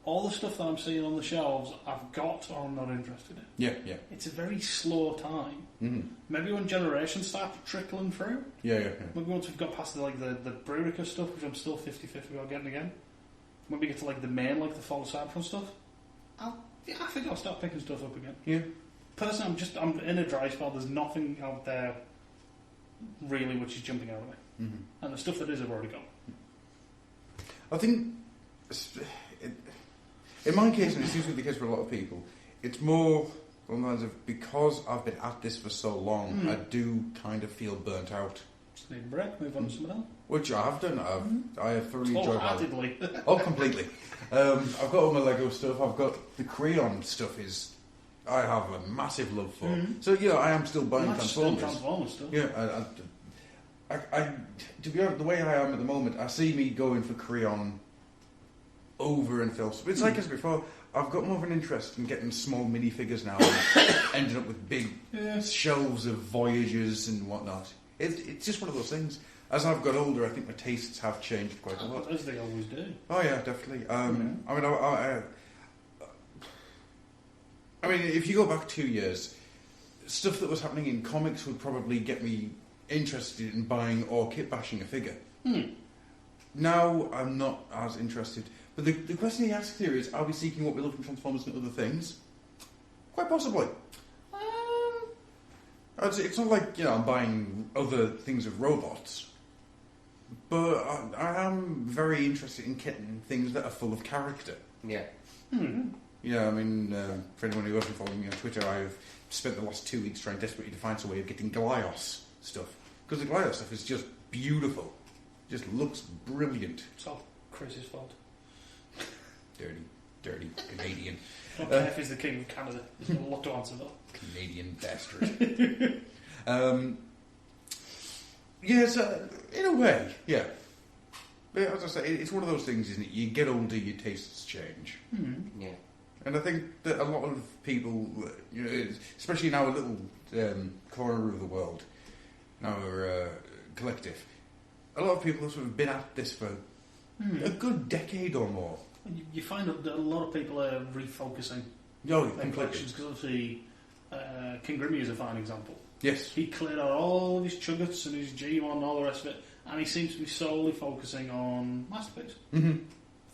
All the stuff that I'm seeing on the shelves, I've got or I'm not interested in. Yeah. It's a very slow time. Mm-hmm. Maybe when Generations start trickling through. Yeah. Maybe once we've got past the Brurica stuff, which I'm still 50-50 about getting again. When we get to the main, the Fall Cybertron stuff, I think I'll start picking stuff up again. Yeah. Personally, I'm in a dry spell. There's nothing out there really which is jumping out at me. Mm-hmm. And the stuff that is, I've already got. I think, in my case, and it seems to be the case for a lot of people, it's more along the lines of because I've been at this for so long, I do kind of feel burnt out. Just need a break, move on to something else. Which I have done. I have thoroughly enjoyed my Wholeheartedly. Oh, completely. I've got all my Lego stuff. I've got the Creon stuff. I have a massive love for. So I am still buying Transformers. Transformers stuff. Yeah, I to be honest, the way I am at the moment, I see me going for Creon over and else. It's like I said before. I've got more of an interest in getting small minifigures now, and ending up with big shelves of Voyagers and whatnot. It's just one of those things. As I've got older, I think my tastes have changed quite a lot. As they always do. Oh yeah, definitely. I mean, if you go back 2 years, stuff that was happening in comics would probably get me interested in buying or kit bashing a figure. Now I'm not as interested. But the question he asks here is, are we seeking what we love from Transformers and other things? Quite possibly. It's not like I'm buying other things of robots. But I am very interested in getting things that are full of character. Yeah. Yeah, I mean, for anyone who hasn't followed me on Twitter, I've spent the last 2 weeks trying desperately to find some way of getting Glyos stuff. Because the Glyos stuff is just beautiful. Just looks brilliant. It's all Chris's fault. Dirty Canadian. Okay, if he's the king of Canada, there's a lot to answer though. Canadian bastard. So in a way, yeah. But as I say, it's one of those things, isn't it? You get older, your tastes change. Yeah. And I think that a lot of people, especially in our little corner of the world, in our collective, a lot of people have sort of been at this for a good decade or more. You find that a lot of people are refocusing their collections because obviously King Grimmy is a fine example. Yes. He cleared out all of his Chuggets and his G1 and all the rest of it, and he seems to be solely focusing on Masterpiece.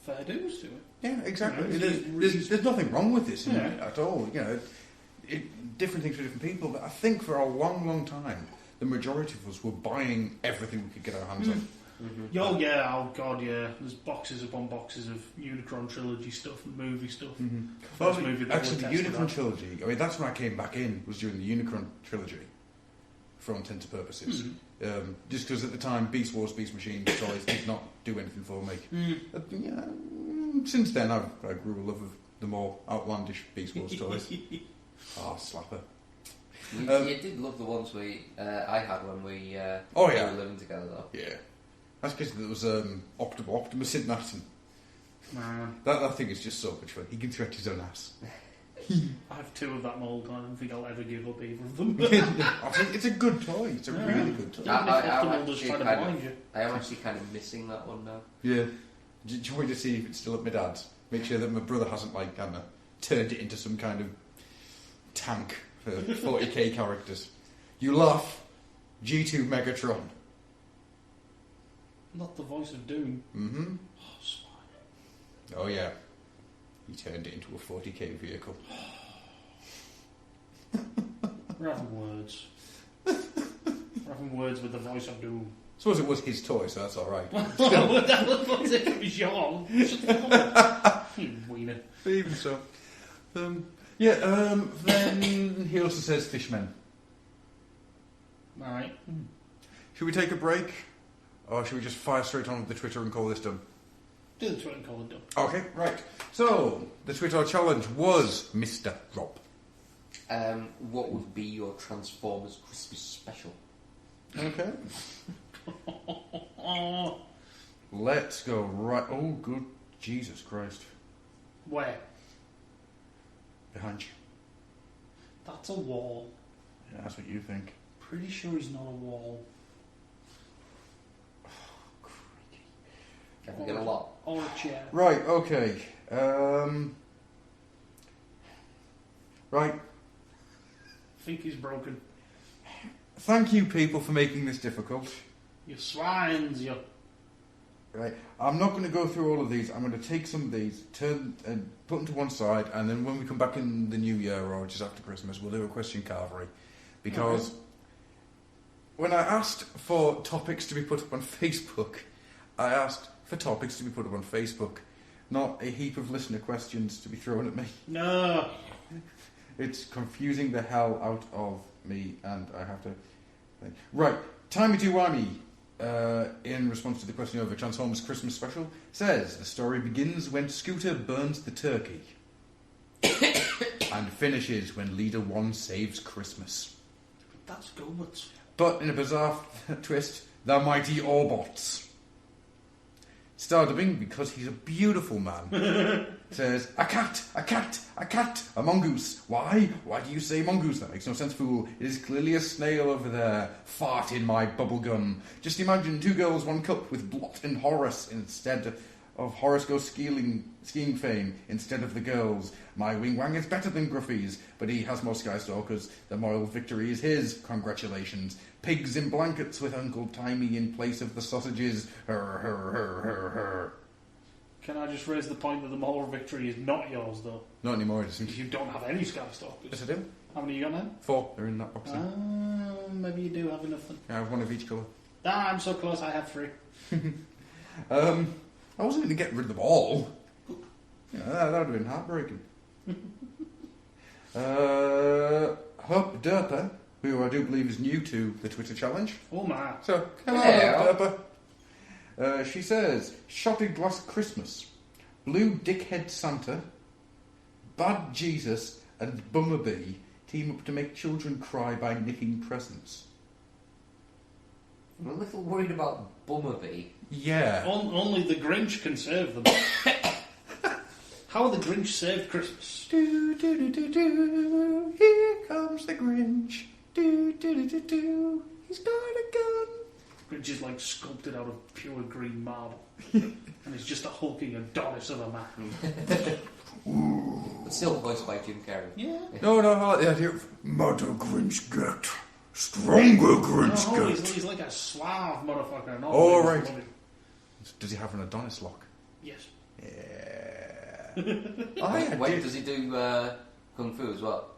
fair dues to it. Yeah, exactly. You know, There's nothing wrong with this Yeah. at all. You know, different things for different people. But I think for a long, long time, the majority of us were buying everything we could get our hands on. Mm-hmm. Oh yeah, oh god, yeah. There's boxes upon boxes of Unicron trilogy stuff and movie stuff. First movie that Actually, the we're testing Unicron out. trilogy. I mean, that's when I came back in. Was during the Unicron trilogy, for all intents and purposes. Just because at the time, Beast Wars, Beast Machine toys did not do anything for me. Since then, I grew a love of the more outlandish Beast Wars toys. Slapper. You did love the ones I had when we Oh, we yeah. were living together, though. Yeah, that's because there was Optimus in that. And Man, that thing is just so much fun. He can threat his own ass. I have 2 of that mould. I don't think I'll ever give up either of them. I think it's a good toy. It's a really good toy. Even if Optimal just actually trying to kind blind you. I am actually kind of missing that one now. Yeah. Do you want me to see if it's still at my dad's? Make sure that my brother hasn't, turned it into some kind of tank for 40k characters. You laugh. G2 Megatron. Not the voice of doom. Mm-hmm. Oh, swine. Oh, yeah. He turned it into a 40k vehicle. We're having words. We're having words with the voice of doom. I suppose it was his toy, so that's alright. That was if it was yours. You wiener. Even so. Then he also says fishmen. Alright. Should we take a break? Or should we just fire straight on with the Twitter and call this done? Do the Twitter and call it done. Okay, right. So, the Twitter challenge was Mr. Rob. What would be your Transformers Christmas special? Okay. Oh, Let's go right... Oh, good Jesus Christ. where? Behind you. That's a wall. Yeah, that's what you think. Pretty sure he's not a wall. Have we got a lot? Or a chair. Right, okay. Right. I think he's broken. Thank you, people, for making this difficult. You swines, you. Right. I'm not going to go through all of these. I'm going to take some of these, turn and put them to one side, and then when we come back in the new year or just after Christmas, we'll do a question cavalry. Because when I asked for topics to be put up on Facebook, I asked for topics to be put up on Facebook, not a heap of listener questions to be thrown at me. No. It's confusing the hell out of me, and I have to think. Right, Timey-Wimey, in response to the question over Transformers Christmas special, says the story begins when Scooter burns the turkey and finishes when Leader 1 saves Christmas. That's good. But in a bizarre twist, the mighty Autobots. Star dubbing, because he's a beautiful man, says, a cat, a mongoose. Why? Why do you say mongoose? That makes no sense, fool. It is clearly a snail over there. Fart in my bubblegum. Just imagine 2 girls, 1 cup with Blot and Horace instead of Horace goes skiing fame instead of the girls. My wing wang is better than Gruffy's, but he has more Skystalkers. The moral victory is his. Congratulations. Pigs in blankets with Uncle Timey in place of the sausages. Her. Can I just raise the point that the moral victory is not yours, though? Not anymore, it isn't. You don't have any Skystalkers. Yes, I do. How many you got now? 4. They're in that box there. Maybe you do have enough then. I have 1 of each colour. I'm so close, I have 3. I wasn't going to get rid of them all. Yeah, that would have been heartbreaking. Hup Derper, who I do believe is new to the Twitter challenge. Oh my. So, hello, Hello. Hup Derper. She says, Shotted Glass Christmas, Blue Dickhead Santa, Bad Jesus, and Bumblebee team up to make children cry by nicking presents. I'm a little worried about Bumblebee. Yeah. Only the Grinch can save them. How the Grinch saved Christmas? Do, do, do, do, do. Here comes the Grinch. Do, do, do, do, do. He's got a gun. Grinch is like sculpted out of pure green marble. And he's just a hulking Adonis of a man. But still voiced by Jim Carrey. Yeah. No, I like the idea of Mother Grinch get. Stronger Grinch No, get. he's like a suave motherfucker. Not Oh, really right. bloody. Does he have an Adonis lock? Yes. I When did. does he do kung fu as well?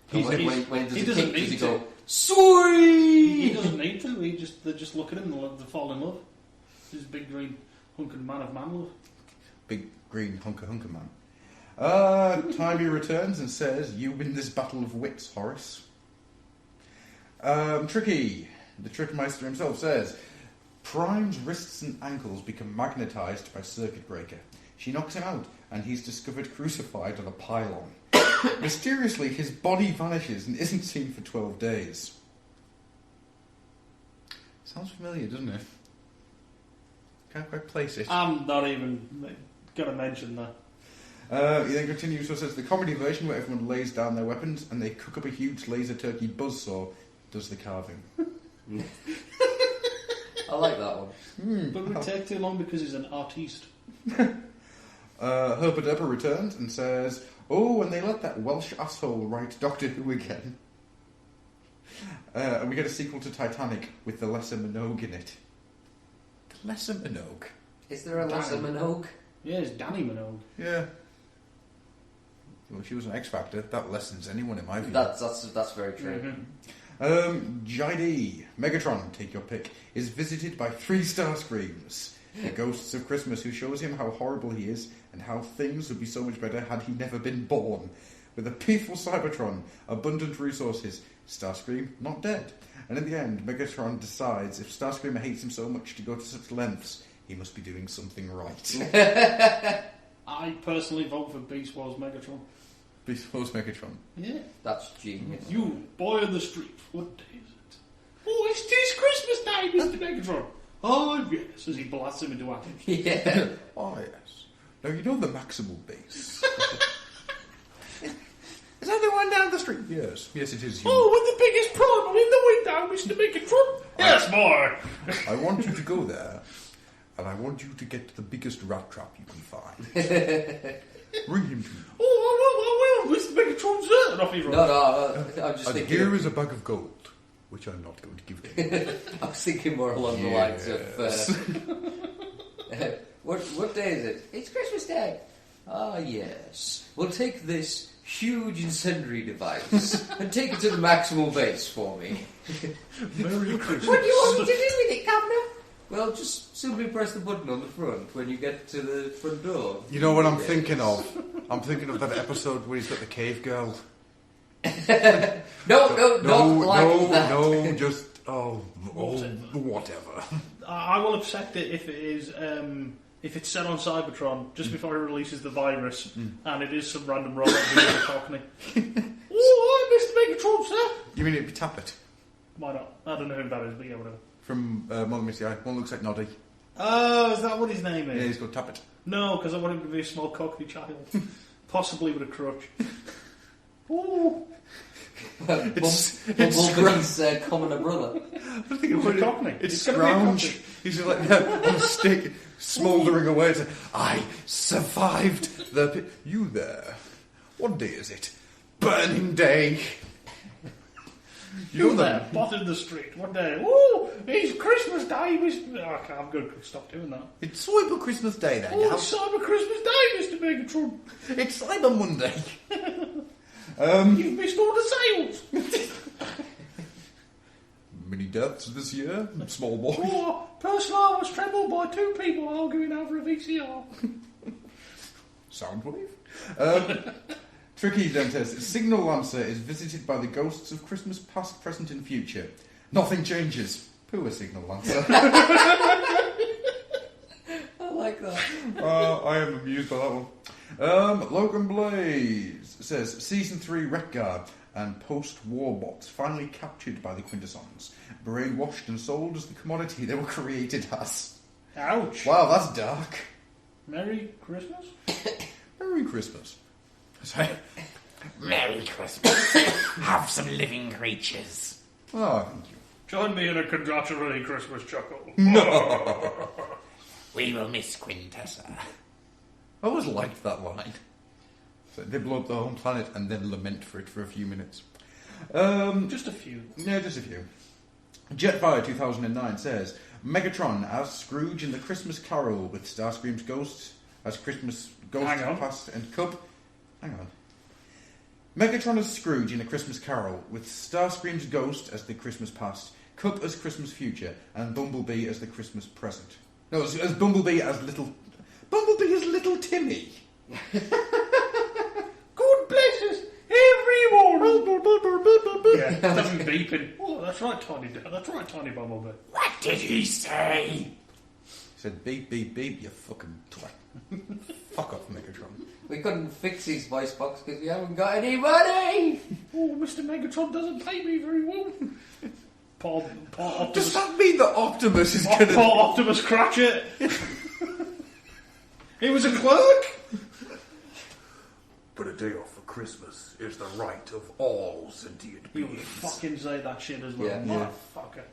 He's- When does he he doesn't kick? Does he need go to. sweet? He doesn't need to. They just look at him and they fall in love. This big green hunking man of man love. Big green hunker man. Timey returns and says, "You win this battle of wits, Horace." Tricky, the Trickmeister himself, says, "Prime's wrists and ankles become magnetised by circuit breaker. She knocks him out, and he's discovered crucified on a pylon. Mysteriously, his body vanishes and isn't seen for 12 days." Sounds familiar, doesn't it? Can't quite place it. I'm not even going to mention that. He then continues, so says, "The comedy version where everyone lays down their weapons and they cook up a huge laser turkey buzzsaw does the carving." I like that one. But it would take too long because he's an artiste. Herbert Eber returns and says, "Oh, and they let that Welsh asshole write Doctor Who again." And we get a sequel to Titanic with the Lesser Minogue in it. The Lesser Minogue? Is there a Lesser Minogue? Yeah, it's Danny Minogue. Yeah. Well, if she was an X Factor, that lessens anyone in my view. That's very true. JD, Megatron, take your pick, is visited by 3 Starscreams, the ghosts of Christmas, who shows him how horrible he is and how things would be so much better had he never been born. With a peaceful Cybertron, abundant resources, Starscream not dead. And in the end, Megatron decides if Starscream hates him so much to go to such lengths, he must be doing something right. I personally vote for Beast Wars Megatron. Beast Wars Megatron. Yeah. That's genius. You, boy on the street, what day is it? Oh, it's Christmas Day, Mr. Megatron. Oh, yes, as he blasts him into atoms. Yeah. Oh, yes. Now, you know the Maximal base. Is that the one down the street? Yes. Yes, it is. You. Oh, with the biggest problem in the window, Mr. Megatron. Yes, boy. I want you to go there, and I want you to get to the biggest rat trap you can find. Bring him to me. Oh, I will, Mr. Megatron's there. And off he runs. No, I'm just And thinking. here is a bag of gold, which I'm not going to give to you. I was thinking more along the lines of. What day is it? It's Christmas Day. Ah, yes. We'll take this huge incendiary device and take it to the maximal base for me. Merry Christmas. What do you want me to do with it, Governor? Well, just simply press the button on the front when you get to the front door. You know what I'm thinking of? I'm thinking of that episode where he's got the cave girl. No, just whatever. I will accept it if it is if it's set on Cybertron just before he releases the virus, and it is some random robot doing the Cockney. Oh, Mr. Megatron, sir. You mean it'd be Tappet Why not? I don't know who that is, but yeah, whatever. from Mother Misty Eye? One looks like Noddy. Oh, is that what his name Yeah, is? he's got Tappet. No, because I want him to be a small Cockney child, possibly with a crutch. Oh, Bumblebee's commoner brother. I'm thinking Who's a about Cockney? It's It's gonna be a Scrounge. Cockney. He's just like on a stick, smouldering away. It's like, I survived the. You there? What day is it? Burning Day. you there, bot in the street, one day. Oh, it's Christmas Day, Mr. Oh, I'm going to stop doing that. It's Cyber Christmas Day then. Oh, it's Cyber Christmas Day, Mr. Megatron. It's Cyber Monday. You've missed all the sales. Many deaths this year. Small boy. Oh, personal arm was trembled by 2 people arguing over a VCR. Soundwave. Tricky then says, Signal Lancer is visited by the ghosts of Christmas past, present and future. Nothing changes. Poor Signal Lancer. I like that. I am amused by that one. Logan Blaze says, Season 3 Wreckguard and post-war bots finally captured by the Quintessons, brainwashed and sold as the commodity they were created as. Ouch. Wow, that's dark. Merry Christmas? Merry Christmas. Sorry. Merry Christmas. Have some living creatures. Oh, thank you. Join me in a congratulatory Christmas chuckle. We will miss Quintessa. I always liked that line. So they blow up the whole planet and then lament for it for a few minutes. Just a few. Yeah, just a few. Jetfire 2009 says, Megatron as Scrooge in the Christmas Carol with Starscream's ghosts as Christmas goes Hang on. past and Cup. Hang on. Megatron as Scrooge in A Christmas Carol, with Starscream's ghost as the Christmas past, Cup as Christmas future, and Bumblebee as the Christmas present. No, as Bumblebee as little Timmy. Good blesses everyone. Yeah, doesn't beeping. Oh, that's right, Tiny Bumblebee. What did he say? He said, beep, beep, beep, you fucking twat. Fuck off, Megatron. We couldn't fix his voice box because we haven't got any money. Oh, Mr. Megatron doesn't pay me very well. Poor Optimus. Does that mean that Optimus is going to... Poor Optimus Cratchit. He was a clerk. But a day off for Christmas is the right of all sentient You would fucking say that shit as well, Yeah. motherfucker.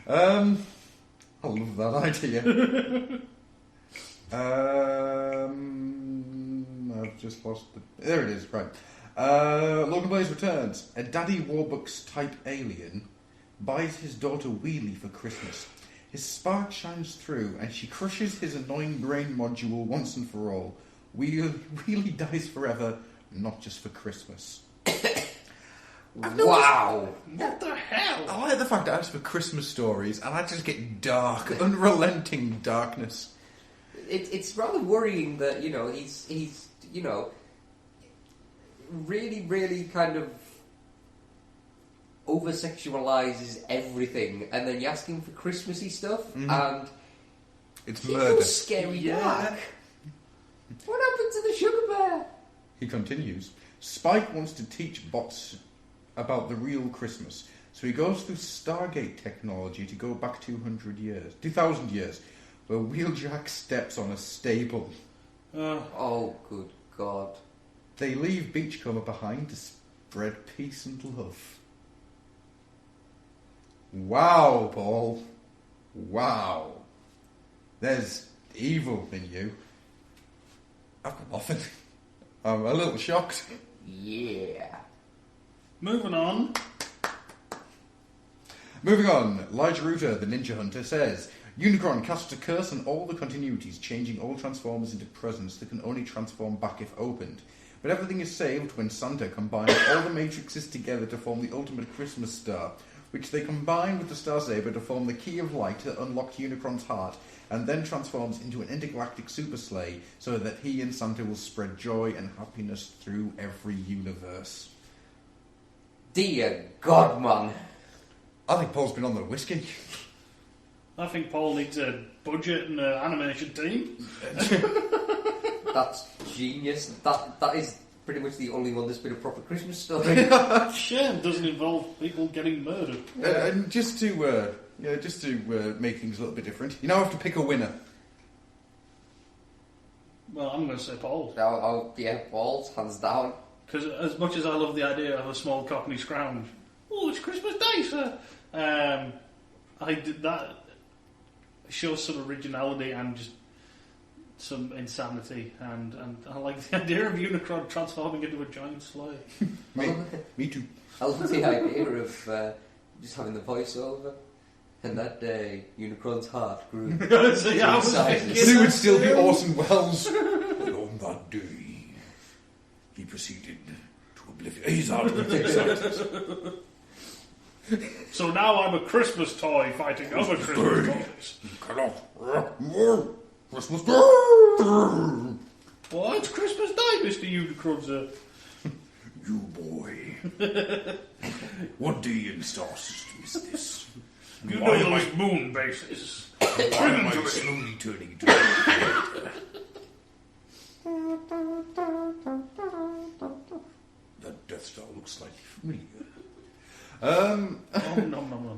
I love that idea. I've just lost the... There it is, right. Logan Blaze returns. A Daddy Warbucks type alien buys his daughter Wheelie for Christmas. His spark shines through and she crushes his annoying brain module once and for all. Wheelie dies forever, not just for Christmas. Wow. What the hell? I like the fact that I ask for Christmas stories and I just get dark, unrelenting darkness. It's rather worrying that, he's really, really kind of over-sexualizes everything, and then you ask him for Christmassy stuff, and It's he murder. goes scary dark. What happened to the sugar bear? He continues. Spike wants to teach bots about the real Christmas, so he goes through Stargate technology to go back 2,000 years, where Wheeljack steps on a staple. Oh, good God. They leave Beachcomber behind to spread peace and love. Wow, Paul. Wow. There's evil in you. I've got nothing. I'm a little shocked. Yeah. Moving on. Moving on, Elijah Rooter, the Ninja Hunter, says Unicron casts a curse on all the continuities, changing all Transformers into presents that can only transform back if opened. But everything is saved when Santa combines all the matrices together to form the ultimate Christmas star, which they combine with the Star Saber to form the Key of Light that unlocks Unicron's heart, and then transforms into an intergalactic super sleigh so that he and Santa will spread joy and happiness through every universe. Dear God, man. I think Paul's been on the whiskey. I think Paul needs a budget and an animation team. That's genius. That is pretty much the only one that's been a proper Christmas story. Shame doesn't involve people getting murdered. And just to make things a little bit different, you now have to pick a winner. Well, I'm going to say Paul. Yeah, balls, hands down. Because as much as I love the idea of a small Cockney scrounge, oh, it's Christmas Day, sir. I did that. Shows some originality and just some insanity, and I like the idea of Unicron transforming into a giant sleigh. Me too. I love the idea of just having the voiceover. And that day, Unicron's heart grew. See, I was thinking It would still be that Orson Welles. And on that day, he proceeded to oblivion. He's out of the So now I'm a Christmas toy fighting other Christmas toys. Christmas Day! Well, it's Christmas Day, Mr. Unicron, sir. You boy. What day in star system is this? You know those moon bases. Why am I slowly turning into a character? That Death Star looks slightly familiar. No.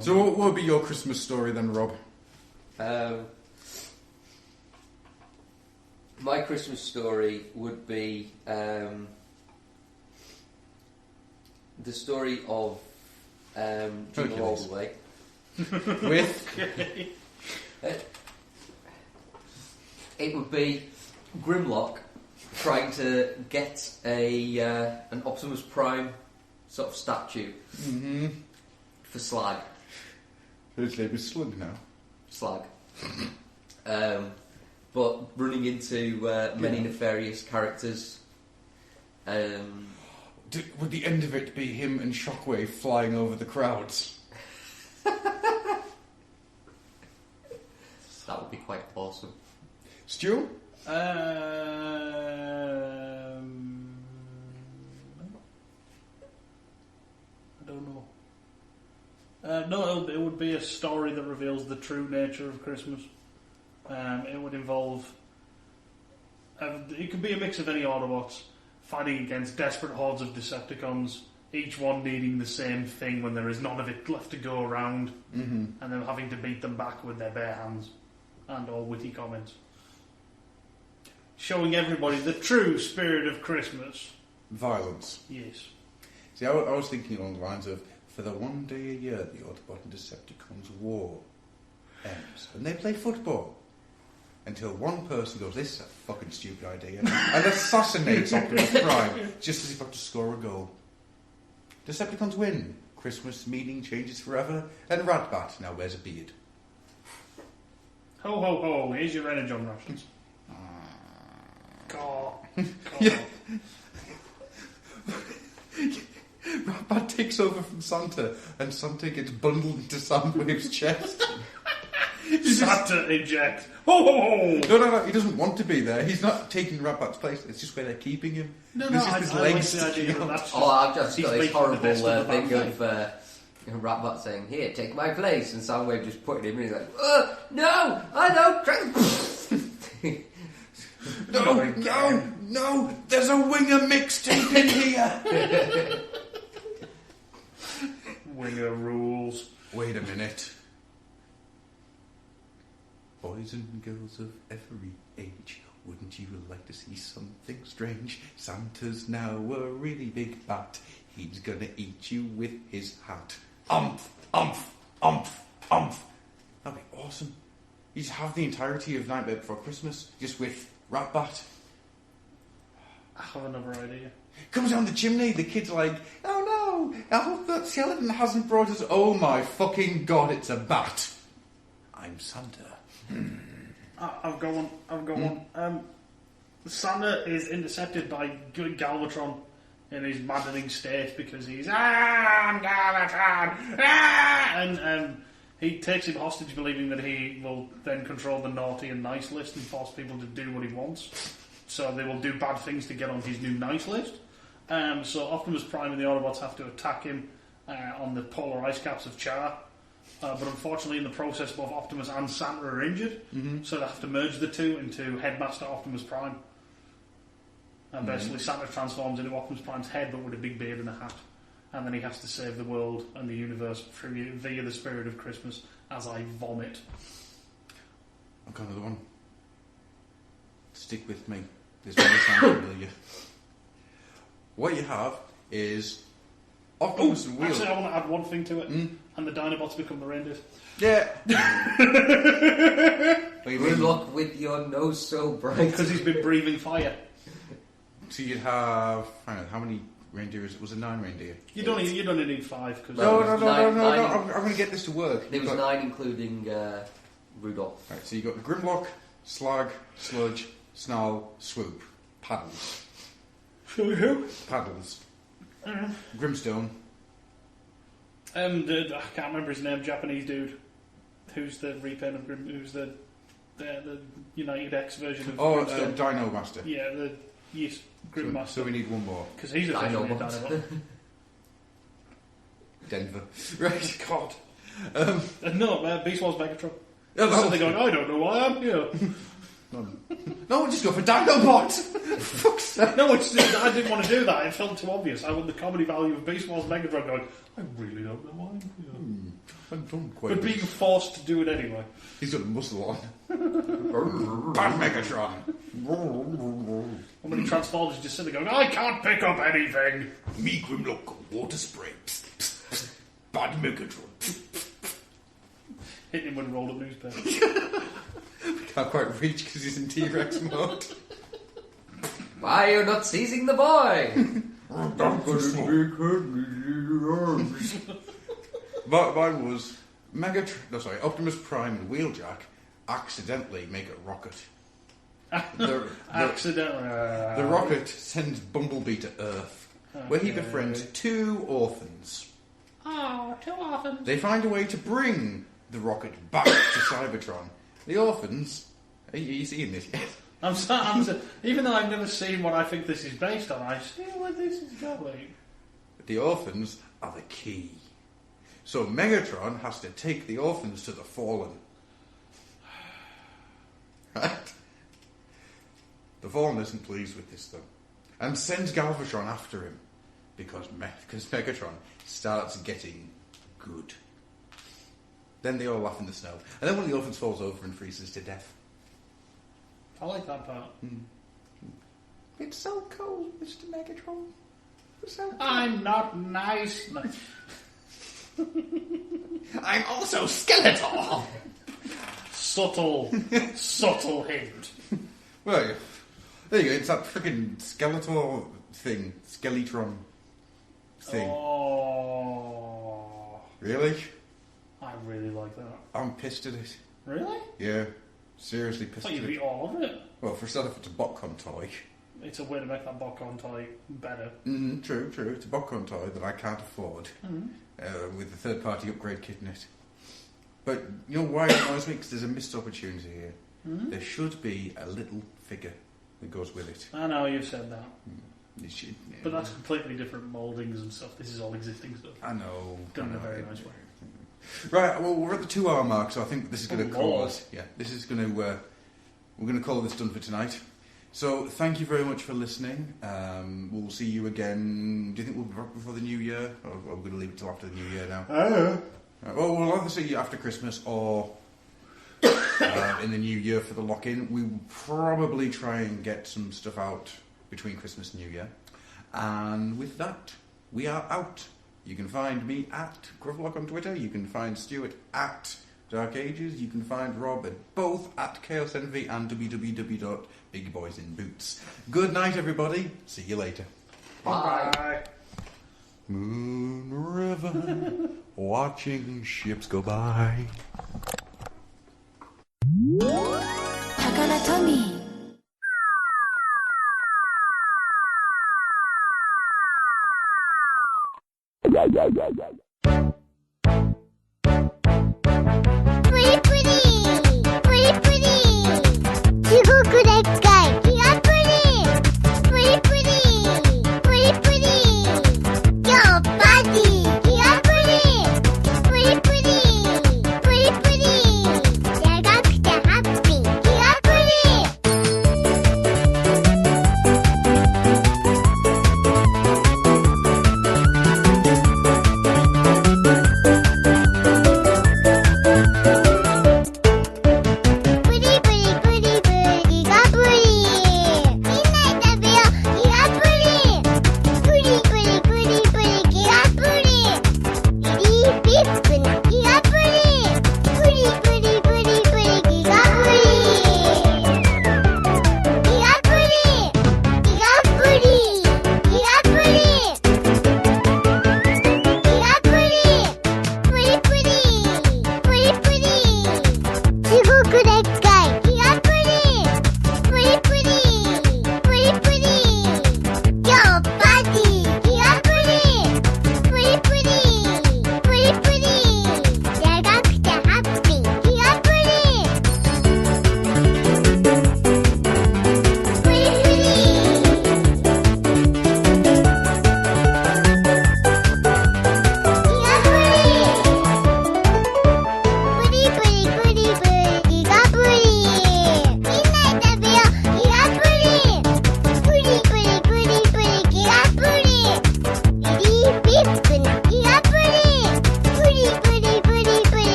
So what would be your Christmas story then, Rob? My Christmas story would be the story of Jingle All the Way. With? It would be Grimlock trying to get an Optimus Prime sort of statue for Slag. His name is Slug now. Slag. but running into many nefarious characters. Would the end of it be him and Shockwave flying over the crowds? That would be quite awesome. Stu? I don't know. No, it would be a story that reveals the true nature of Christmas. It would involve... it could be a mix of any Autobots fighting against desperate hordes of Decepticons, each one needing the same thing when there is none of it left to go around, and then having to beat them back with their bare hands and all witty comments. Showing everybody the true spirit of Christmas. Violence. Yes. See, I was thinking along the lines of, for the one day a year the Autobot and Decepticons war ends, and they play football. Until one person goes, this is a fucking stupid idea, and assassinates Optimus Prime just as he's about to score a goal. Decepticons win. Christmas meaning changes forever, and Ratbat now wears a beard. Ho ho ho, here's your Energon rations. Caw. Yeah. Ratbat takes over from Santa, and Santa gets bundled into Soundwave's chest. Santa eject. Ho ho ho! No, he doesn't want to be there. He's not taking Ratbat's place. It's just where they're keeping him. No, There's I just his like legs the idea sticking that out. that's I've just he's got this making the horrible best of the thing bad of Ratbat saying, "Here, take my place," and Soundwave just putting him in. He's like, "No, I don't." No! There's a Winger mixtape in here. Winger rules. Wait a minute. Boys and girls of every age, wouldn't you like to see something strange? Santa's now a really big bat. He's gonna eat you with his hat. Umph, umph, umph, umph. That'd be awesome. You just have the entirety of Nightmare Before Christmas, just with Ratbat. I have another idea. Comes down the chimney, the kid's like, oh no, I hope that skeleton hasn't brought us... Oh my fucking god, it's a bat. I'm Santa. I've got one. Santa is intercepted by Galvatron in his maddening state because he's I'm Galvatron, and he takes him hostage, believing that he will then control the naughty and nice list and force people to do what he wants. So they will do bad things to get on his new nice list. So Optimus Prime and the Autobots have to attack him on the polar ice caps of Char. But unfortunately, in the process, both Optimus and Santa are injured, so they have to merge the two into Headmaster Optimus Prime. And basically, Santa transforms into Optimus Prime's head, but with a big beard and a hat. And then he has to save the world and the universe via the spirit of Christmas as I vomit. I've got another one. Stick with me. This one will sound familiar. What you have is Optimus and Wheel. Actually, I want to add one thing to it. And the Dinobots become the reindeers. Yeah. Good luck with your nose so bright. Because he's been breathing fire. So you'd have... I don't know, how many reindeers? Was it 9 reindeer? You'd only need 5. Cause No. nine. I'm going to get this to work. There was 9, including Rudolph. Right, so you got Grimlock, Slag, Sludge, Snarl, Swoop. Paddles. Who? Paddles. Grimstone. I can't remember his name. Japanese dude, who's the repaint of Grim, who's the United X version of Grimstone. Dino Master. Yeah, Grim Master. So we need one more. Because he's a Dinobot. Denver. Right. God. No, Beast Wars Megatron. Oh, So they're going, I don't know why I'm here. No, just go for Dinobot. Fuck's sake. No, I didn't want to do that. It felt too obvious. I want the comedy value of Beast Wars Megatron going, I really don't know why I'm here. I don't quite. But being forced to do it anyway. He's got a muscle on. Bad Megatron. And when he transforms, he's just sitting there going, I can't pick up anything. Me Grimlock, water spray. Bad Megatron. Hit him with a roll of newspaper. Can't quite reach because he's in T-Rex mode. Why are you not seizing the boy? Mine was Optimus Prime and Wheeljack accidentally make a rocket. Accidentally. The rocket sends Bumblebee to Earth, where he befriends 2 orphans. Oh, 2 orphans. They find a way to bring the rocket back to Cybertron. The orphans... Are you seeing this yet? Even though I've never seen what I think this is based on, I see where this is going. The orphans are the key. So Megatron has to take the orphans to the Fallen. Right? The Fallen isn't pleased with this, though, and sends Galvatron after him because Megatron starts getting good. Then they all laugh in the snow, and then one of the orphans falls over and freezes to death. I like that part. It's so cold, Mr. Megatron. It's so cold. I'm not nice. I'm also Skeletor. Subtle hint. Well, there you go. It's that freaking Skeletor thing, Skeletron thing. Oh, Really? I really like that. I'm pissed at it. Really? Yeah, seriously I pissed thought at you'd it. be all of it. Well, for a start, it's a Botcon toy. It's a way to make that Botcon toy better. True. It's a Botcon toy that I can't afford with the third-party upgrade kit in it. But you know why it annoys me? Because there's a missed opportunity here. There should be a little figure that goes with it. I know, you've said that. It should, But that's completely different mouldings and stuff. This is all existing stuff. I know. Done in a very nice way. Right, well, we're at the 2 hour mark, so I think this is going to call Lord. us. Yeah, this is going to. We're going to call this done for tonight. So, thank you very much for listening. We'll see you again. Do you think we'll be back before the new year? Or are we going to leave it till after the new year now? Well, we'll either see you after Christmas or in the new year for the lock-in. We will probably try and get some stuff out between Christmas and New Year. And with that, we are out. You can find me at Grufflock on Twitter. You can find Stuart at Dark Ages. You can find Rob at both at Chaos Envy and www.bigboysinboots. Good night, everybody. See you later. Bye. Moon River, watching ships go by. Takara Tomy.